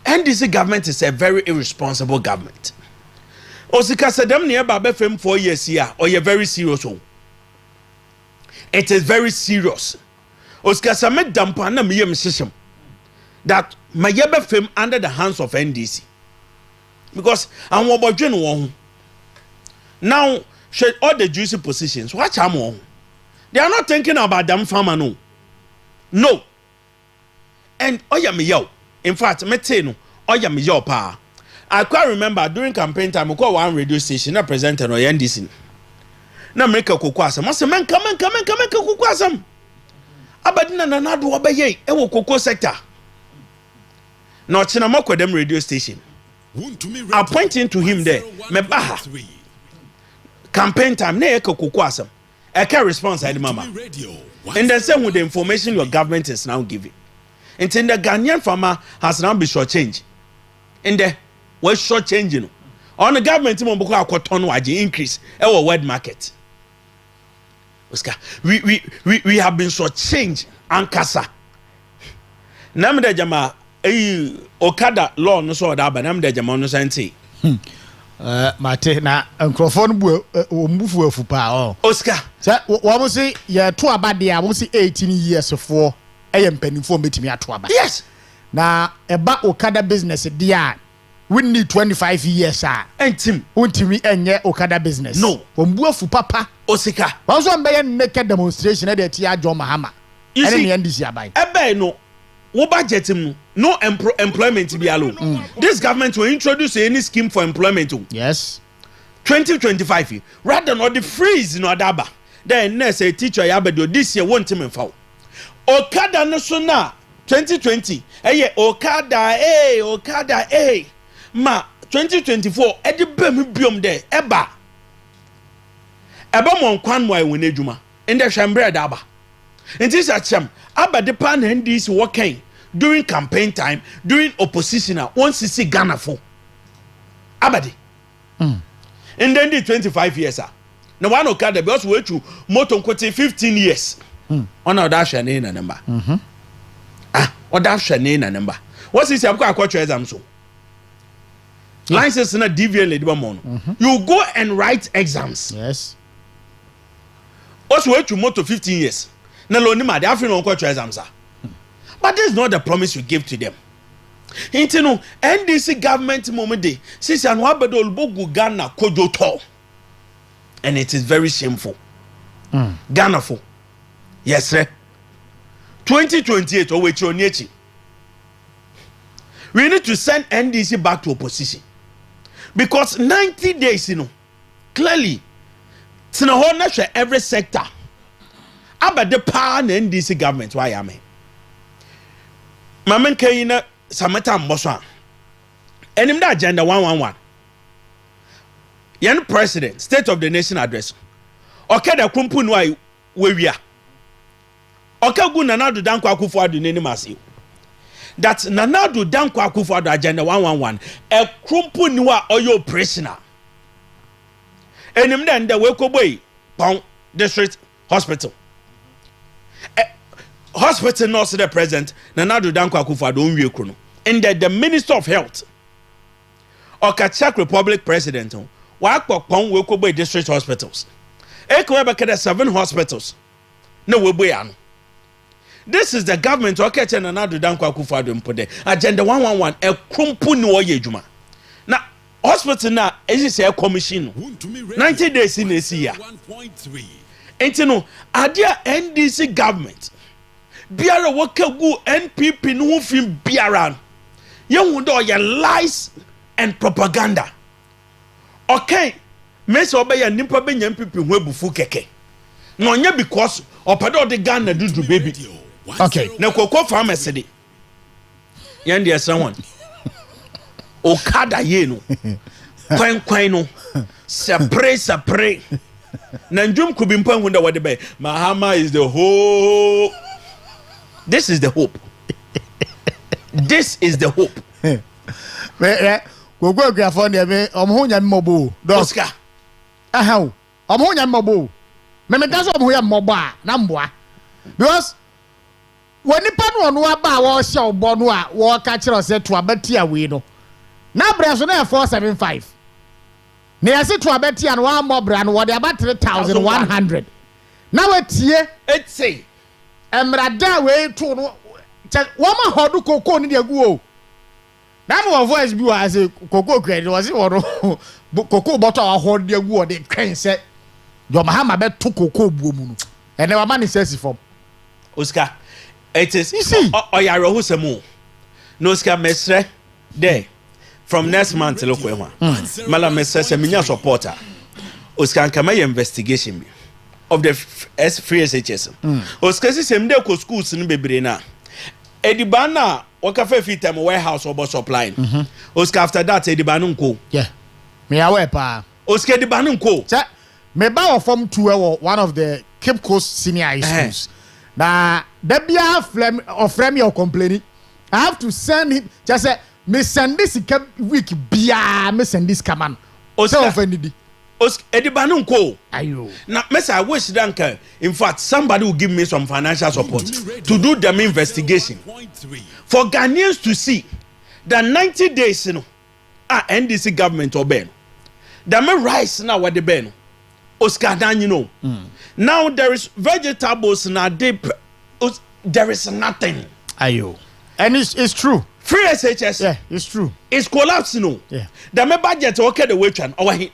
Speaker 4: NDC government is a very irresponsible government. Osika said them near Babe Fem 4 years here, or you're very serious. It is very serious. Osika Samet Dampana Miyam system that my Yaba Fem under the hands of NDC. Because I'm about one. Now, should all the juicy positions, watch I'm on. They are not thinking about them farmer, no. No. And Oyamiyo. In fact, meteno oya me your pa. I quite remember during campaign time, I call one radio station, I presented on NDC. Now make a cocoa. I say, man, come on, cocoa. Abadina na do obeye e wo cocoa sector. Now Chinamoko them radio station. Appointing to him there, me baha. Campaign time, ne eka cocoa asam. Eka response I mama. And then same with the information your government is now giving. And then the Ghanaian farmer has now been short change. And the was short changing. On the government increase our word market. Oscar, we have been short change and kasa. Namde jama Okada law no so da ba namde jama no santi.
Speaker 3: Mate na microphone bu ombufu afupa oh.
Speaker 4: Oscar.
Speaker 3: Say wo say ye to abade a wo say 18 years for mpanimfo betimi ato aba.
Speaker 4: Yes.
Speaker 3: Na eba okada business dia we need 25 years
Speaker 4: entim
Speaker 3: untimi enye okada business.
Speaker 4: No.
Speaker 3: Ombu afu papa
Speaker 4: Osika.
Speaker 3: Won so mbeye naked demonstration e dey tia John Mahama.
Speaker 4: You see,
Speaker 3: NDC abai.
Speaker 4: Ebe no. Wo budget mu no employment be alone. This government will introduce any scheme for employment.
Speaker 3: Yes.
Speaker 4: 2025 rather not the freeze no adaba. Then next a teacher yabedo this year won't him foul. Okada no so na 2020 Okada ma 2024 e de bem biom there eba mon kwan mo won adwuma inde hwembre da aba. Nti sa chem aba de pan NDC working during campaign time during opposition one see Ghana for abadi and then the 25 years na one Okada because we to motor nkote 15 years on that shane na number that shane na number what is your akwacho exam so license na DVL lady ba mo you go and write exams.
Speaker 3: Yes.
Speaker 4: Also we to motor 15 years na lo ni ma dey afin on kwacho exams but this is not the promise you give to them. Into no NDC government moment day since an wabedo olbogu Ghana kojo to and it is very shameful. Ghana for yes sir 2028 owe chi we need to send NDC back to opposition because 90 days clearly tina ho na hwe every sector abade pa na NDC government why am Mamen kayina samata mboswa enim da agenda 111 yan president state of the nation address okada kumpu no ai wewia okagu Nanado Danko Akufo-Addo nenim ase that Nanado Danko Akufo-Addo agenda 111 e kumpu ni wa oyo operational enim da nda we koboi pon district hospital hospital nurse the president Nanado Danko Akufo-Addo onwie krono and the minister of health Czech Republic president wa akpokpon we kobo district hospitals ekwe be 7 hospitals na we boy ano. This is the government Okeche Nanado Danko Akufo-Addo mpode agenda 111 e krumpu ni oye adwuma na hospital na ejise e commission 90 days in esi ya entino adia NDC government biara wakagu NPP no fin biara yehu do ya lies and propaganda. Okay, mese obeya nimpa benya NPP hu ebufu keke no nya because opado de Ghana dudu baby.
Speaker 3: Okay,
Speaker 4: na kokko pharmacy de yan dia someone Okada ye no kwan no sepre na njum kubimpa hu da wode be Mahama is the whole. This is the hope. This is the hope.
Speaker 3: Go grafo ne me omho nya mmobo
Speaker 4: Oscar
Speaker 3: aha omho nya mmobo me ga so omho ya mmobo a na mboa because when nipa no aba wo hye obo no a wo ka kire se to abati awe no na bra so na 475 na yase to abati an wa mobra no wo de about 3100 na watie
Speaker 4: etsi
Speaker 3: emrada we to no woma hodu koko ni de gu o na mo voice bi wa say koko credit was it woro koko bottle wa hodu de gu o de twen se John Mahama be to koko buo mu no ene wa man says from
Speaker 4: Oscar it is
Speaker 3: you see
Speaker 4: oyare ho semu no Oscar mesre there from next month look we mala mesre se minya supporter Oscar kama investigation bi of the free SHS Oscar si sem de ko schools ni bebre na edibana wakafa fit time warehouse obo supply Oscar after that edibana nko
Speaker 3: yeah me aware pa
Speaker 4: Oscar edibana nko
Speaker 3: say me ba from to one of the Cape Coast senior high schools na debia frame your complaining I have to send him just say me send this week bia me send this command Oscar offended
Speaker 4: edibana nko
Speaker 3: ayo
Speaker 4: na mesa I wish that in fact somebody will give me some financial support to do them investigation for Ghanaians to see that 90 days NDC government obey The me rice now what the ben. Osikani, you know. Now there is vegetables now. There is nothing.
Speaker 3: Ayo. And it's true.
Speaker 4: Free SHS.
Speaker 3: Yeah, it's true.
Speaker 4: It's collapsing. No.
Speaker 3: Yeah.
Speaker 4: The me budget okay the way one away.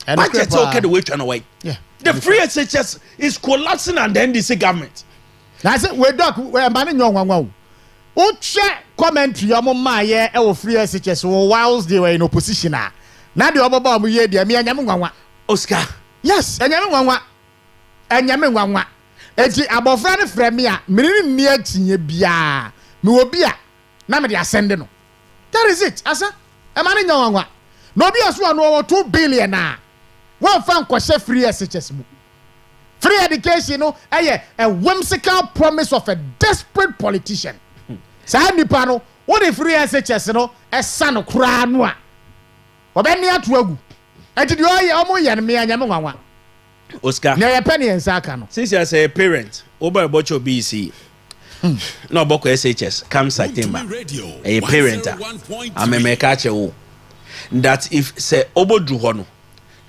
Speaker 4: Budget okay the way one away.
Speaker 3: Yeah.
Speaker 4: The free SHS is collapsing and then this government.
Speaker 3: That's it. We doc. We're manning young one. Uche commentary on my year. Free SHS whilst they were in opposition. Now the other we hear the me and Yamu
Speaker 4: Oscar.
Speaker 3: Yes, and Yamu and Yamu. Eti abofra ne frɛ me a menene nni atinye bia me obi a na me de asende no. That is it. Asa e ma ne nyanwa. No obi aso no 2 billion a won fa nkɔhye free SHS mu. Free education no a whimsical promise of a desperate politician. Sa nipa no what the free SHS no esa no kura no a obɛni ato agu. Eti de oye omo ye ne me anyame nwanwa.
Speaker 4: Oscar.
Speaker 3: Na penny and saka no.
Speaker 4: Since you are a parent, over about your BC. No boko SHS come September. A parent. I'm a make that if say obo druhono,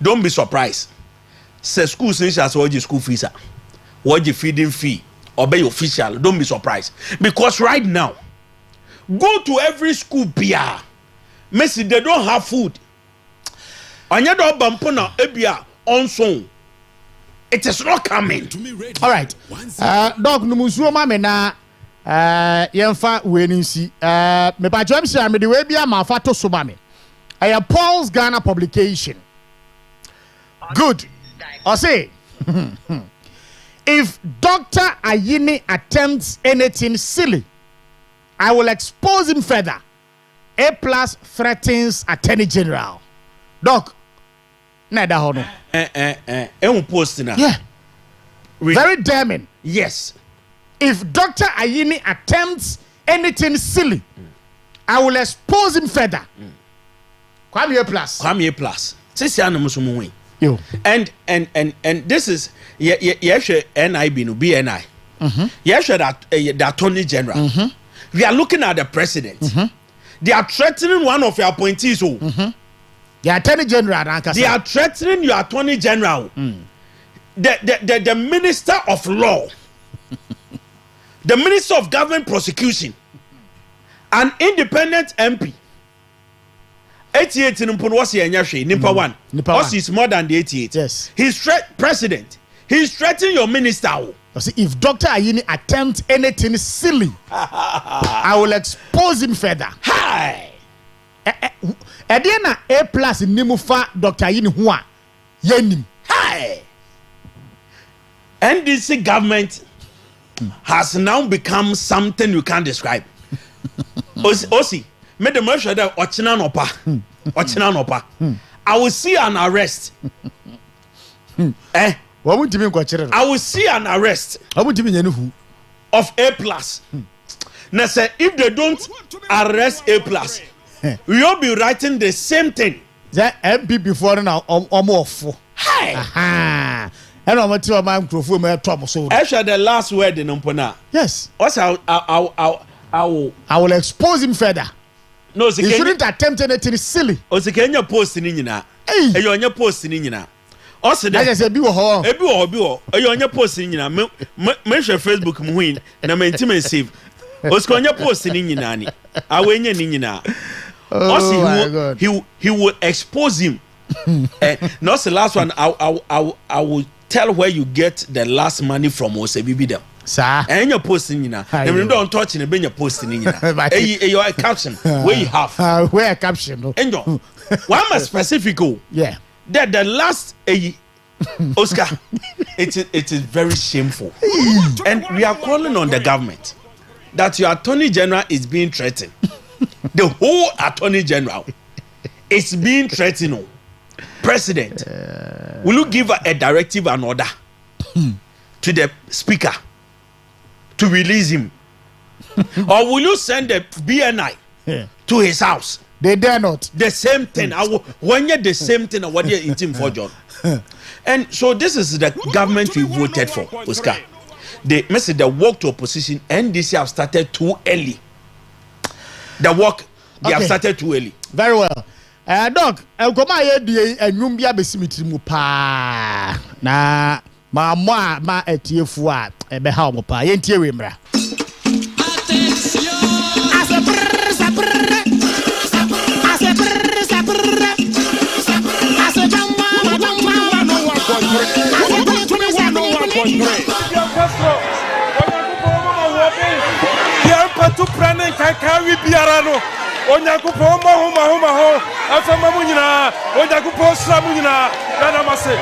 Speaker 4: don't be surprised. Say school since as what your school fees are. What your feeding fee obey official. Don't be surprised. Because right now, go to every school PR. Messi, they don't have food. Anya do bampona ebia on song. It is not coming.
Speaker 3: All right. Dog numusuo ma me na yemfa weninsi. Me pa jam share me de we bia ma fa to so ma me. Paul's Ghana publication. Good. I say if Dr. Ayini attempts anything silly, I will expose him further. A+ threatens Attorney General. Doc, neither hono.
Speaker 4: Post na.
Speaker 3: Yeah. Very damning.
Speaker 4: Yes.
Speaker 3: If Dr. Ayini attempts anything silly, I will expose him further. Kwame
Speaker 4: A+. Sisi anamusumu wi.
Speaker 3: Yo.
Speaker 4: And this is NIB no BNI. That the Attorney General. We are looking at the president. They are threatening one of your appointees.
Speaker 3: The Attorney General.
Speaker 4: They are threatening your Attorney General. The Minister of Law. The Minister of Government Prosecution. An independent MP. 88 in Mpuntuo Nimpa 1. Also, it's more than the 88.
Speaker 3: Yes.
Speaker 4: He's president. He's threatening your minister.
Speaker 3: If Dr. Ayini attempts anything silly, I will expose him further.
Speaker 4: Hi.
Speaker 3: Ediana A+ nimufa Dr. Ayini huwa yenim.
Speaker 4: Hi. NDC government has now become something you can't describe. Osi, made the most of that Ochina Nopa. I will see an arrest.
Speaker 3: What would you mean?
Speaker 4: I will see an arrest.
Speaker 3: What would you mean?
Speaker 4: Of A+. Now, say if they don't arrest A+, we will be writing the same thing.
Speaker 3: That MP before now almost.
Speaker 4: Hi.
Speaker 3: And I'm to my microphone.
Speaker 4: Actually, the last word in Umpona.
Speaker 3: Yes.
Speaker 4: Also,
Speaker 3: I will expose him further.
Speaker 4: No,
Speaker 3: he shouldn't attempt anything silly.
Speaker 4: Osikani post in Nina. Hey, you on your post in Nina. Also, that is
Speaker 3: a bit of
Speaker 4: you on your post in Nina. Mention Facebook Muin and I'm intimacy. Osikani post in Nina. I win in Nina. Also, he will expose him. Not the last one. I will tell where you get the last money from Osebibidem.
Speaker 3: Sir,
Speaker 4: and you're posting, you know, and you don't touch it, and you're posting, you know, your caption where you have
Speaker 3: where a caption,
Speaker 4: and one more specific,
Speaker 3: yeah,
Speaker 4: that the last Oscar, it is very shameful, and we are calling on the government that your Attorney General is being threatened. The whole Attorney General is being threatened. President, will you give a directive and order to the speaker to release him? Or will you send the BNI to his house?
Speaker 3: They dare not.
Speaker 4: The same thing. When you're the same thing, what you're eating for, John. And so this is the government we voted for, Oscar. The work to opposition, NDC have started too early. The work, they have started too early.
Speaker 3: Very well. Dog, Elkoma ye di enwum bia besimitri mu pa. Na ma etiefu a ebe ha omo pa. Ye ntie we mra.
Speaker 5: Tu prane kaka wi biara no onyakupo mo ho afama mu nyina onyakupo sra mu nyina yadamase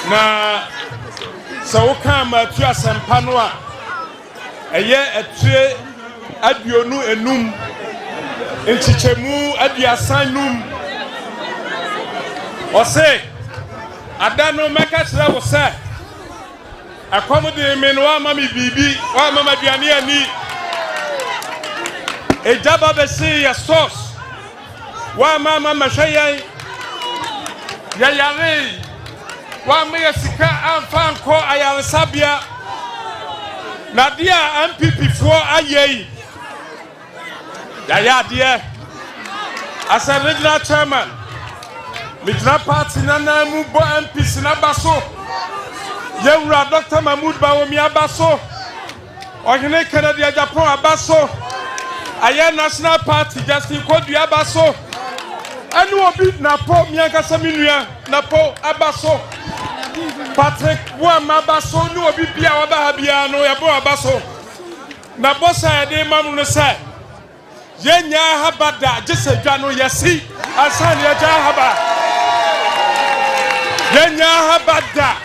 Speaker 5: na so ka ma tu asempa no a eye etue aduonu enum Nchichemu adiasanum ose adano makatra wose akomode me no ama mi bibi wa mama duane ani ejaba besi ya sauce wa mama mashayan ya yare wa me sika amfa nko ayansabia na dia MPP fo ayei Yaya dear, as a regional chairman, Midna Party Nana Mubo and Pisina Basso, Yewra Dr. Mahmoud Bawumia Basso, Organic Canada Japan Abasso, Aya National Party Justin Kodia Basso, and you will beat Napo Miaka Saminia, Napo Abasso, Patrick Wama Basso, no Bibia Ababiano, Yabo Abasso, Nabosa de Mamunasa. Yenya habada jese dwano yesi asan ya haba yenya habada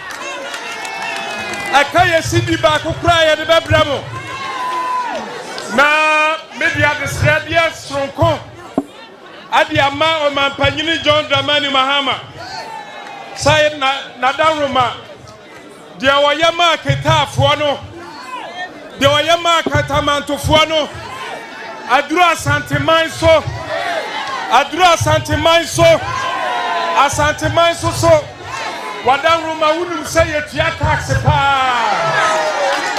Speaker 5: akaya sibi ba kokra ya de bebramo na media de sradia sonko adi ama Oman Panyini John Dramani Mahama sai na danroma de wayama ketafo no de wayama katamantofo no Adura Sante Manso Asante Manso so wadan roma wunum say etua tax pa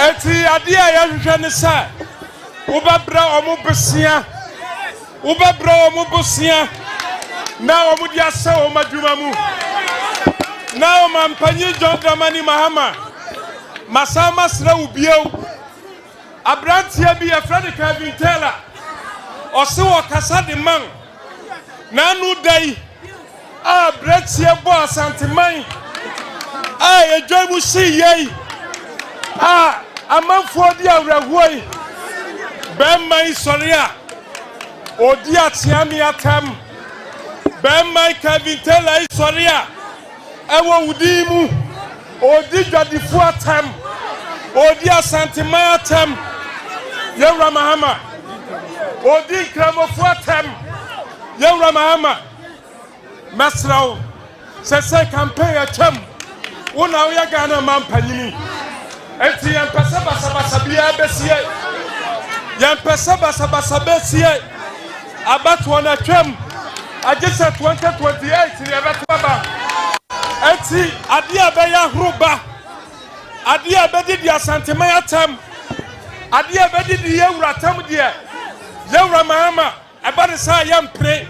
Speaker 5: eti ade a ya hwehwe ne sa ubabra omo bosia na omo dia sa o madwuma mu na Oman Panyini John Dramani Mahama masama sra ubiew abrantia bi afrani Kevin Taylor Ose wakasa de man na nu dai a bretie bo asanteman a edwamu si yei a amanfo di awrahoi be man sori a odi atiami atam be man Kevin Taylor sori a ewo wudi mu odi dwadifo atam odi asanteman atam Yewra Mahama Odi kramofo atam Yewra Mahama Masraw sese campaign atam wona wo ya Ghana mampanyini enti yampesa basabasa bia besie yampesa basabasa besie abato na twam agesa 2028 ni abato baba enti ade abeya hroba ade abedi dia santeman atam ade abedi di Yewra atam dia Yewra Mahama abade sa yampre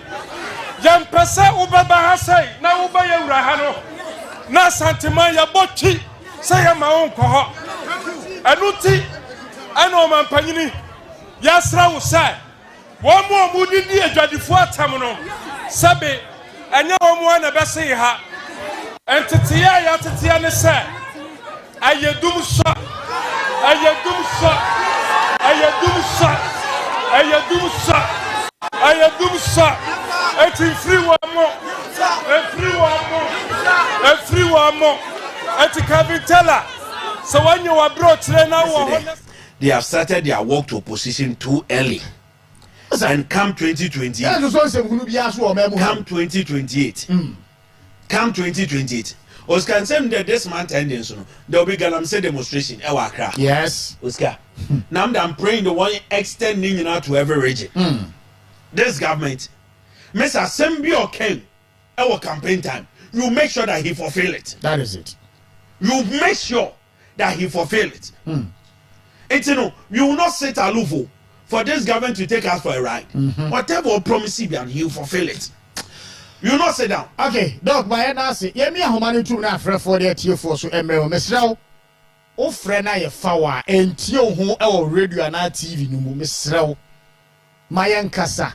Speaker 5: yampesa ubaba hasai na uba Yewra ha no na santeman ya bochi say ma onko ho anuti ana Oman Panyini yasra wo sai wo mo didi adwadifo atam no sabe anya wo mo na bese ha entitia ya titia ne sai ayedum so eti free one more eti Kevin Taylor so when you were brought now
Speaker 4: they have started their work to opposition too early and come 2028 come 2028 Oscar said that this month ending soon there will be Galamsey demonstration in Accra.
Speaker 3: Yes
Speaker 4: Oscar now I'm praying the one extending out to every region. This government Mr. Sembio Ken our campaign time you make sure that he fulfill it.
Speaker 3: That is it.
Speaker 4: You make sure that he fulfill it. It's you will not sit aloof for this government to take us for a ride. Whatever promise he will fulfill it. You will not sit down.
Speaker 3: Okay, Doc, my nasi. Yemi ahomani tu na afre for the TF4 so emre mesrao. O frɛ na ye fawa enti ho e radio na TV no mu mesrao. Mayen kasa.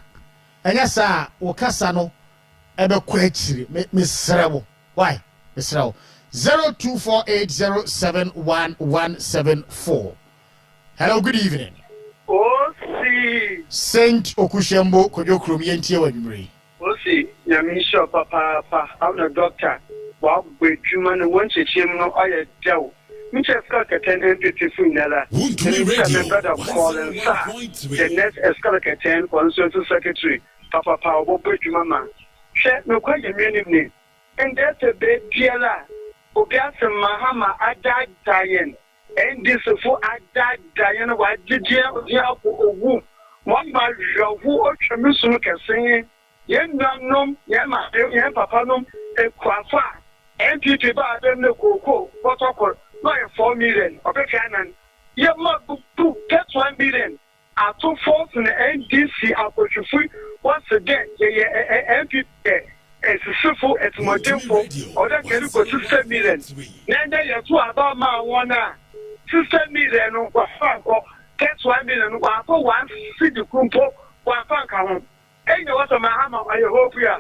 Speaker 3: Enya sa wo kasa no ebe kwa akiri mesrao. Why? Mesrao. 0248071174. Hello, good evening.
Speaker 6: Osi.
Speaker 3: Saint Okushembo Kojo Krom yentie wadumre.
Speaker 6: Osi, Yamisha Papa, I'm a doctor. Wow, with human and one chim no I tell. Mitchell Scott attend beautiful Nella. The brother calling the next escalate attend consultant secretary. Papa Power, what you mama. Share no quite a minute. And that's a big dealer. Obiasa Mahama Adad Diane. And this for Adad Diana, what did you have who? One by who or Chamusu can sing. Yen nom, Yama, Yan Papanum, and Quafa. And Peter Baden, the Coco, protocol, not 4 million of a cannon. You must get 1 million. Are 2 fourths in the NDC are free once again. MP. It's simple, it's more temple, or that can go 6 million. Then they are 2 about my 1 6 million or 1 million, 1 city kumpo, 1 franc. And you want a Mahama or your hope here.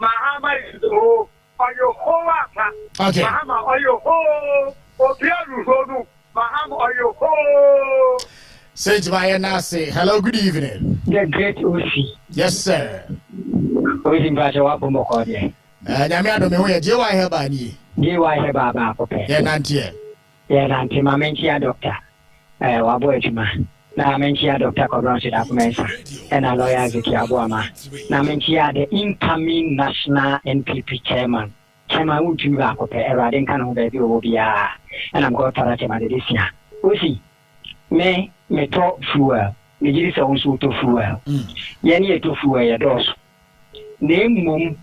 Speaker 6: Mahama is the whole, or your whole
Speaker 3: okay.
Speaker 6: Mahama or your whole, or Piaru, Mahama or your whole.
Speaker 3: Saint Mayanase, hello, good evening.
Speaker 7: The great Osi.
Speaker 3: Yes, sir.
Speaker 7: Osi Mbacha wapo mokode.
Speaker 3: Nyamiado mehoye, jewa heba ni.
Speaker 7: Jewa heba ba kope.
Speaker 3: Ye nantie.
Speaker 7: Ye nantie, mamenchia doctor. Wabo ejuma. Na menchia Dr. Kobronsi Dakumensa and a lawyer Ziki Abuama. Na menchia the incoming national NPP chairman. Chairman Ujuba Kope, Eradin Kanu Baby Obia, and I'm going to Paratema this year. Osi, me talk fuel. Me give us also to fuel. Yenny to fuel dos. Name mum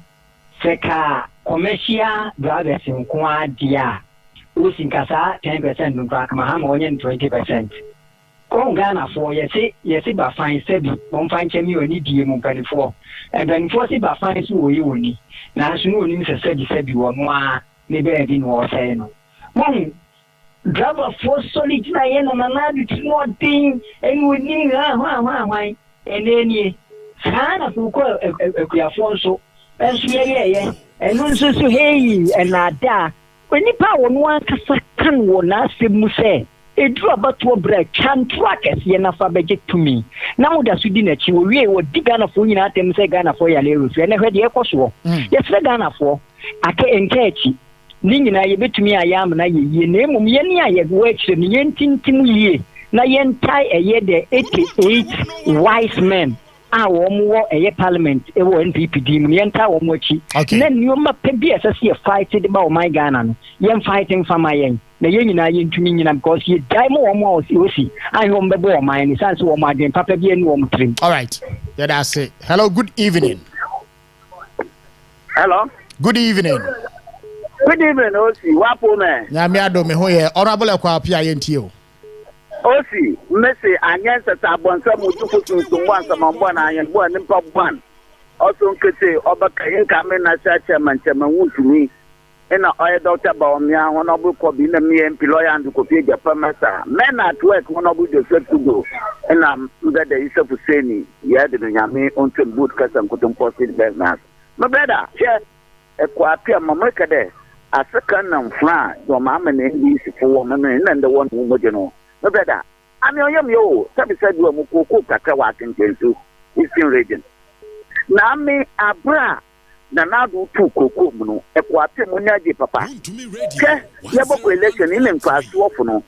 Speaker 7: Seka commercial brothers in Kwa Dia. Osi Kasa 10% Nukrak Maham 20%. Ghana for yes, ba fine said, one fine chemi or need you for, and then for si ba fine so you only. Now, soon you said you were more, maybe I didn't want to say no. Mom, driver for solid Diana and another small thing, and we need why, and then ye, Hannah who call a Afonso, and yeah, and also so hey, and Nada. When you power one Kasakan will not say. A drop about to a break can track as Yenafa budget to me. Now that's within a chill, we were Ghana for you at them say Ghana for your lyrics, and I heard the Ecoso. Yes, Ghana for I can't catch it. Ning I bet me I am, and I name Yeni I have watched the Yentin ye. Nayen tie a year the 88 wise men. Our more a parliament, a NPPD, Mienta or Mochi. Then you must be as a fight about my Ghana. Yen fighting for my end. The union I into me because he die more, you see. I home the boy, mine, sans or my game, Papa be and warm trim.
Speaker 3: All right. Yeah, that's it. Hello, good evening.
Speaker 6: Hello.
Speaker 3: Good evening.
Speaker 6: Good evening, Osi. Wapo man.
Speaker 3: Nyamiado mehoye, honorable kwa pia yentio.
Speaker 6: Osi, Messi, Anyansa Sabonsa Mutufu Sumwansa Mambana and Bon and Pop One. Also, could say, Obaka Inkamen Chairman Chairman to me. And I Dr. Baumia, Honorable Kobina, me and Piloya and the Kopia Permasa. Men at work, Honorable Joseph to go. And I'm that the Isa Fuseni, Yadin Yami, until boot custom and couldn't post it business. My brother, yes, a quapia Mamaka there. A second and fly, your mamma and English for woman and the one who you know. My brother, I'm yo, Sabi said you are Mukoko Kakawak in Jesu, Eastern region. Now me abra. Na do tu koko no e kwate munyaje papa ke yebo election in nkwaso ofo no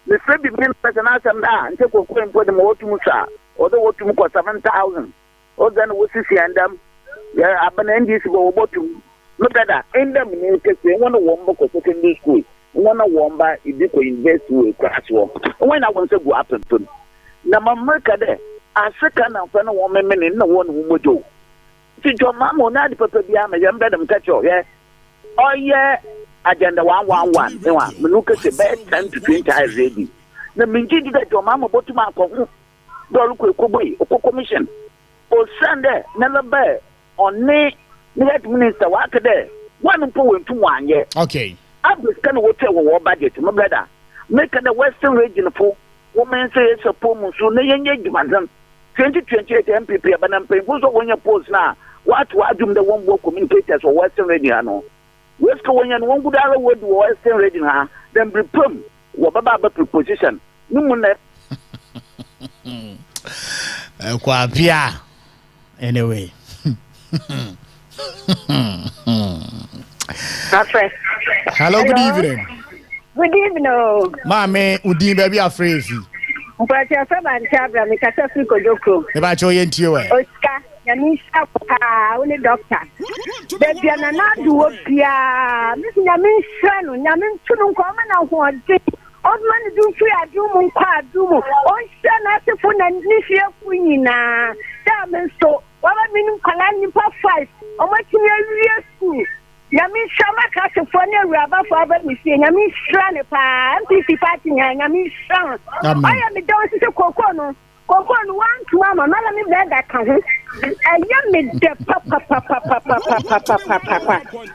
Speaker 6: me free bi men personal sam da nte koko empo de mo wotum sa o de wotum ko 7,000 o dan wo sisi andam ya abana ndis go wotum no dada endam ni kese wona wo mboko secondary school wona wo mba idi ko invest we kwaso when I want to go up to na mamaka de asika na fa no wo memene na wo no mojo. Si your mama na di papa bia me yam bedam kacho ye Oh yeah, agenda 111. Me look at the best 10 to 20 hours ready. The minji that your mama bought to my commission. O Sunday, never bear on me, Minister Walker there. 1 to 1 year.
Speaker 3: Okay.
Speaker 6: I was kind of water war budget, my brother. Make the Western region for women say it's a poem, so they engage 2028 MPP, but I'm paying when you post now. What do the one work communicators or Western region? West going and one good hour word Western region, then be pum, what about proposition? No
Speaker 3: Kwapia. Anyway. Hello, good evening.
Speaker 8: Good evening.
Speaker 3: Mame, Udi baby afraid.
Speaker 8: But your friend Chabra, make a Africo Joko.
Speaker 3: About your NTO.
Speaker 8: Oscar, Yanisha, only doctor. Baby, and not do up here. Miss Yamin Shan, Yamin Chunum Common and one day. Old man do free a doom, quadrum. Oh, Shan, I have to and Nisha Queenina. Damn, so what I mean, Kalani for 5. How much in your school? Yami Shama California Rabba for me saying Yami Shan Party Yami Shan. I am the dose of Cocono. Cocono 1 to Mama, Malami Bega cousin. I am the papa.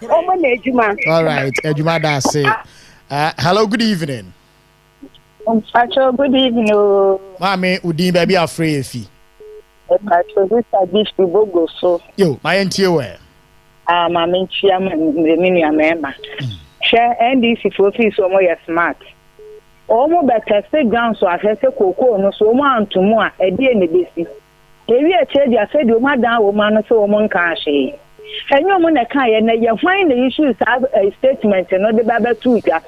Speaker 8: Oh, my Ejuma.
Speaker 3: All right, Ejuma, that's it. Hello, good evening.
Speaker 8: Good evening.
Speaker 3: Mame, Udi baby afraid. Yo, my NTO.
Speaker 8: Mamma Chiam, the mini member. Share NDC for fees or more smart. Almost better say ground so I said cocoa no so one to more a dear in the business. If you said I said you madam woman so woman can't say. And your money can you find the issues have a statement and not the Baba Tuga.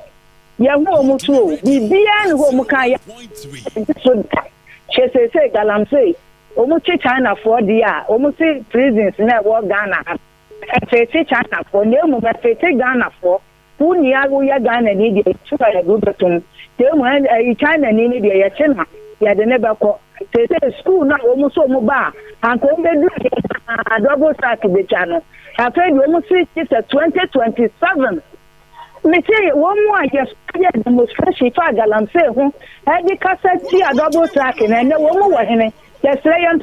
Speaker 8: Yamu too, be beyond home can she say Galam say, almost China for the year, almost prisons never Ghana. Fete China for them, but Fete Ghana for who near Ghana needed to a good to them when China needed a China. You had never call. They say school now almost so mobile and come a double stack the channel. I said almost it's a 2027. Me say one more just the most fresh Galam say who had the cassette a double stack and then one more in it. Just lay on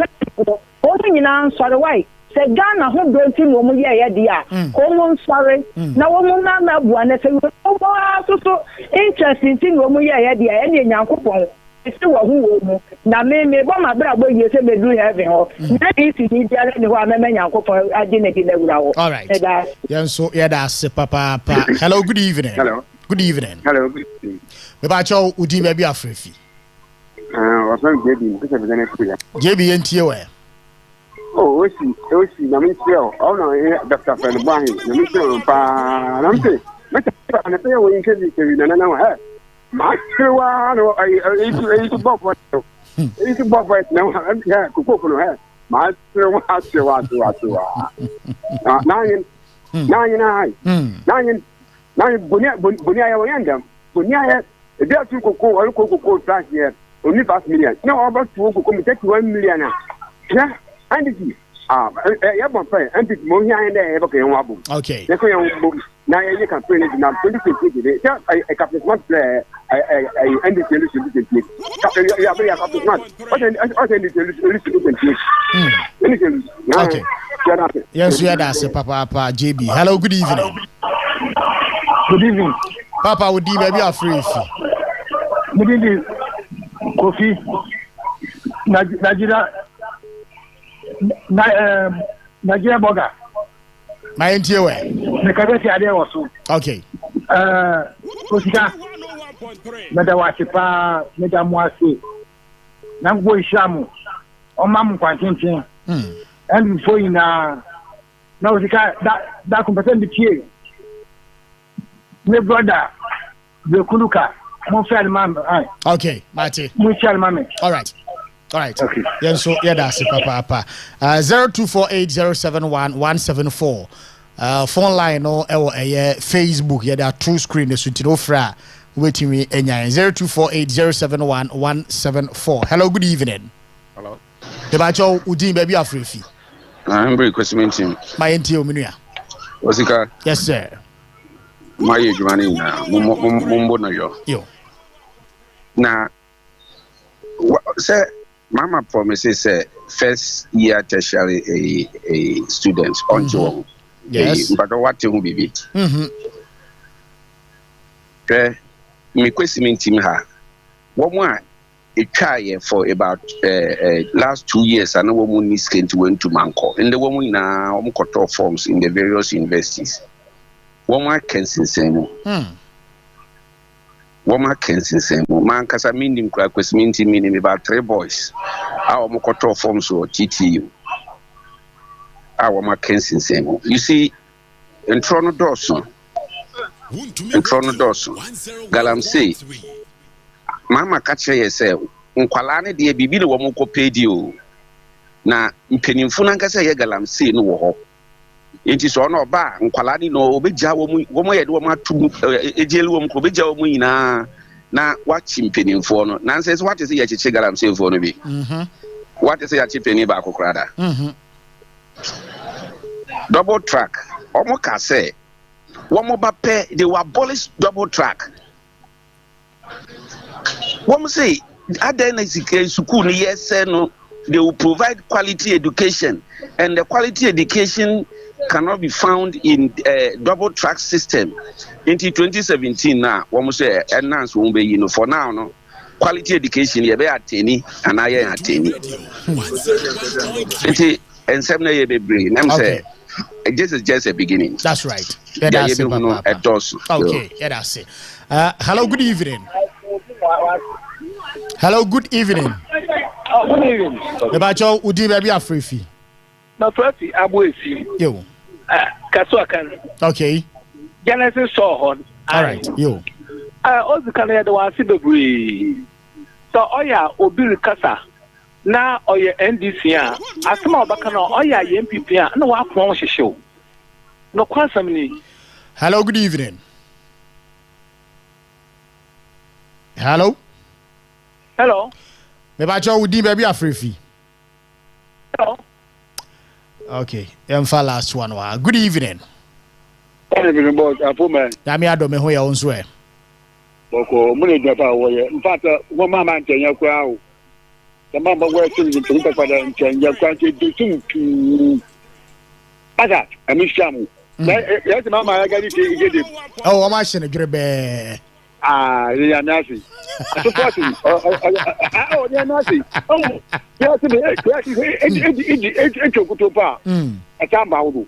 Speaker 8: only in answer the way. Say Ghana who don't see woman yeah dear. Come sorry. Now woman na one say so interesting thing woman yeah dear any nyankopon. Still who na me bomb brabo you say me do heaven ho. Na if you need there ni ho amema nyankopon agene di na wura ho. All right.
Speaker 3: Yeah so yeah that's papa. Hello, good evening.
Speaker 9: Hello.
Speaker 3: Good evening.
Speaker 9: Hello, good evening.
Speaker 3: Me ba cho udi baby afrefi.
Speaker 9: Wa from JB, this is the next year.
Speaker 3: JB NTO where?
Speaker 9: Oh, Osi, na me tell. Oh no, Dr. Frimpong, na me tell pa, na me say, na pay we in case you na master wa no I to bob what. It's bob right now. I'm here kuko no here. Master wa nine bunya ya wanyanda. Bunya ya there to kuko trash here. Only 5 million. No, about to come take 1 million. Yeah. And it is and it's more and there.
Speaker 3: Okay.
Speaker 9: Now you can play it now 2020. I couple of months I end the solution.
Speaker 3: Okay. Yes, yeah, that's Papa JB. Hello, good evening.
Speaker 9: Good evening.
Speaker 3: Papa would be baby afraid.
Speaker 9: Good evening. Kofi. Nigeria Boga.
Speaker 3: My NTO way.
Speaker 9: The Kabesi Ade also.
Speaker 3: Okay.
Speaker 9: Osika. Meda wachipa, meda mwasi. Namgo ishamu. Oman Mpuntuo. And before you na Osika that competition the my brother, the Kuluka.
Speaker 3: Okay, Mate. All right. Okay. Yeah, so yeah, that's it, Papa. 0248071174. Phone line no Facebook. Yeah, that true screen the suit no fra. Waiting me 0248071174. Hello, good evening.
Speaker 10: Hello.
Speaker 3: The bacho Udin baby Afrifi.
Speaker 10: I'm very question team.
Speaker 3: My NTO Minuya.
Speaker 10: Osika.
Speaker 3: Yes, sir.
Speaker 10: my money now. Mumbo no yo. Now, say, Mama promises say first year tertiary a student on Joe.
Speaker 3: Yes.
Speaker 10: But what you be? Okay. Me question team ha. One more. A try for about last 2 years. I know woman is going to went to Manco. And the woman now cut off forms in the various universities. Woman can say Woman can say man because I mean him question meaning about 3 boys. Our cut off forms or TTU. Our woman can say you see in Toronto Dawson. Galamsey. Mama kache yese nkwala ne de bibi ne wo mko pedi o na mpanimfu na nkasa ye Galamsey no wo ho enti so no ba nkwala ni no obegya wo mo ye de wo matu ejeli wo mko obegya wo nyina na wachi mpanimfu no na nse what is ye cheche Galamsey fo no bi what is ye chepeni ba kokrada double track omo ka say wo mo ba pe they will abolish double track. One say, school, yes, no, they will provide quality education, and the quality education cannot be found in double track system. Into 2017 now, one say, enhance won't be, for now, no quality education, you be attaining, and I am attaining. And 7 years be I'm saying. This is just a beginning.
Speaker 3: That's right. Yeah, that's it, okay, yeah, that's it. Hello, good evening. Hello, good evening.
Speaker 11: Good evening.
Speaker 3: About your Udi baby Afrifi.
Speaker 11: No, Frati, Abuisi.
Speaker 3: Yo.
Speaker 11: Kasuakan.
Speaker 3: Okay.
Speaker 11: Genesis Sohon.
Speaker 3: All right, yo.
Speaker 11: Osikani, the one see so, Obiri Kasa. Now, NDC, Asma Bakano, MPP, no one from show. No question.
Speaker 3: Hello, good evening. Hello.
Speaker 11: Hello.
Speaker 3: Maybe you would baby Afrifi.
Speaker 11: Hello.
Speaker 3: Okay. Last one. Good evening.
Speaker 9: Good evening, boss. Apuman.
Speaker 3: Dami adome ho ya onso e.
Speaker 9: Boko, mune japa wo ye. In fact, wo mama ntenya kwa o. The mama wo tin tin pa pa ntenya kwa ke du Aga, amishamu. Yes, mama ya gadi ke gede.
Speaker 3: Oh, wa ma shene grebe.
Speaker 9: Yeah, Nancy. Supporting. Oh, yeah, Nancy. Oh, yes, it's Chokutopa. A Tambaudu.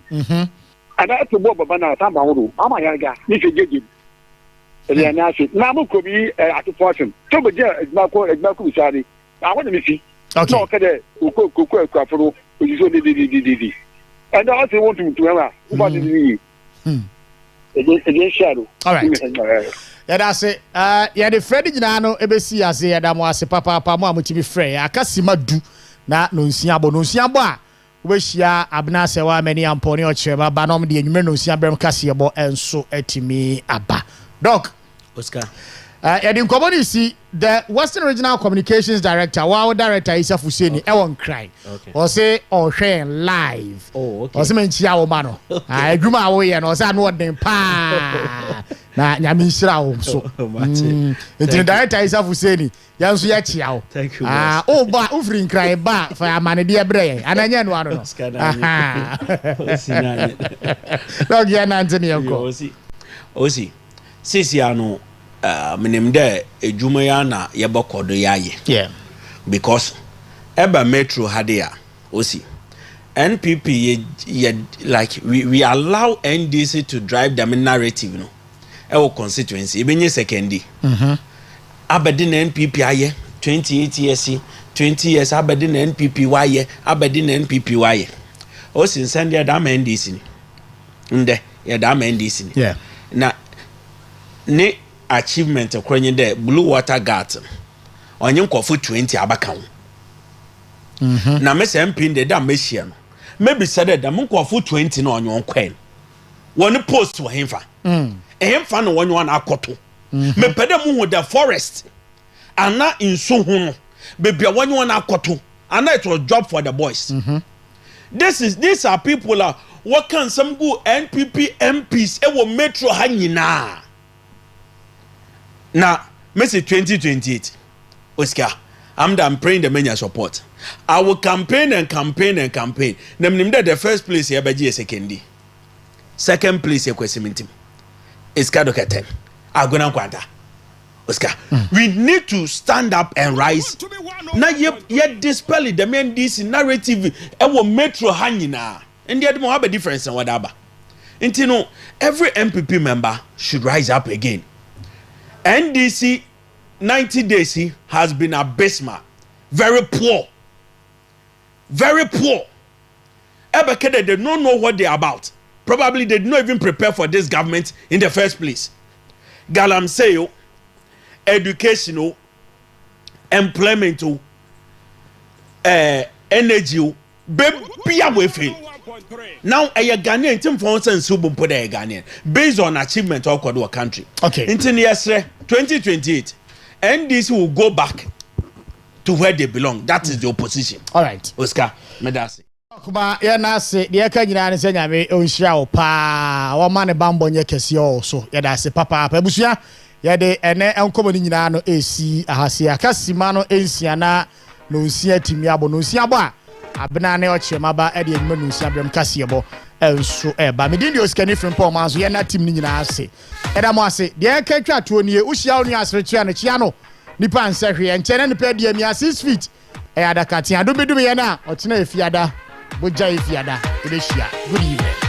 Speaker 9: And that's the Bob Bana Tambaudu. Ama Yaga, Mr. Gigi. Yeah, Nancy. Namu could be at the fortune. Tobaja is not called Shadi. I want to see.
Speaker 3: Okay.
Speaker 9: Okay, who cook Crafro, which is only the and I also want to have what is me. Against shadow.
Speaker 3: All right. Yeah, that's it. Yeah, the Freddy Ginano, Ebesi, as a Damwase Papa, Pamo, to be free. I can't see my do not no Siabo, wish ya Abnasewa, many Amponi or Cheva, Banom, the Numeno Siabram Cassiabo, and so etimi Abba. Doc,
Speaker 4: Oscar.
Speaker 3: And in community, the Western Regional Communications Director, wow, Director Isa Fuseni, Ewan Cry, or say, or share live.
Speaker 4: Oh, okay.
Speaker 3: Or some Chiao Mano. I grew my way and was unwording pa. Na Yamisra so. The Director Isa Fuseni, Yansu Yachiao.
Speaker 4: Thank you.
Speaker 3: Oh, but Ufrin cry back for a man, dear Bray, and I know one. Dog Yan Anthony,
Speaker 4: Osi, Sisiano. Menim de edwuma ya na yebokodo yaye.
Speaker 3: Yeah.
Speaker 4: Because eba metro hadea osi NPP like we allow NDC to drive the narrative no. Ewo constituency ebenye secondi. Abedi na NPP aye 28 years 20 years abedi na NPP waye abedi na NPP waye. Osi send ya da NDC ni. Nde ya da NDC ni.
Speaker 3: Yeah.
Speaker 4: Na ne achievement akwenye de Blue Water Garden onye nkofo 20 abaka ho na mese MP de da mehia no maybe said that nkofo 20 na onye onkwen woni post wo hemfa hemfa no wonye wana akoto me pede mu ho the forest ana inso ho no bebia wonye wana akoto ana it was job for the boys. These are people what can some go NPP MPs ewo metro ha nyina na Messi 2028 Oscar I'm praying the many support. I will campaign and campaign and campaign. The first place here by second place here question is Kadoka 10. Agona Kwanta. Oscar. We need to stand up and rise. Now yet dispel the main this narrative our metro hangina. And yet more have a difference in whatever. And you know, every MPP member should rise up again. NDC 90 days has been abysmal, very poor. Ebekede, they don't know what they're about. Probably they did not even prepare for this government in the first place. Galamsey, educational, employment, energy, baby away fail. Now a Ghanaian team for instance Ghanaian based on achievement of our country. Okay. In 2028. NDC will go back to where they belong. That is the opposition. All right. Oscar, medasi.
Speaker 3: Kuma ya na se de ka nyina ne senya me onhia wo pa wo ma ne bambo nye kese o so ya da se papa abusua ya de ene enkomo ni nyina no esi ahase akasima no ensia na no nsia timi abo no nsia abo a abena ne o chemaba e de enma no nsia brem kase bo enso eba me di Osikani Frimpong manso ya na tim ni nyina ase eda mo ase de ka twa to nie uhia onu asere tua ne chia no nipa nsehwe enchene ne pa de mi 6 feet e adaka tia do bedum ye na o tena efiada Boja ifiada, good evening.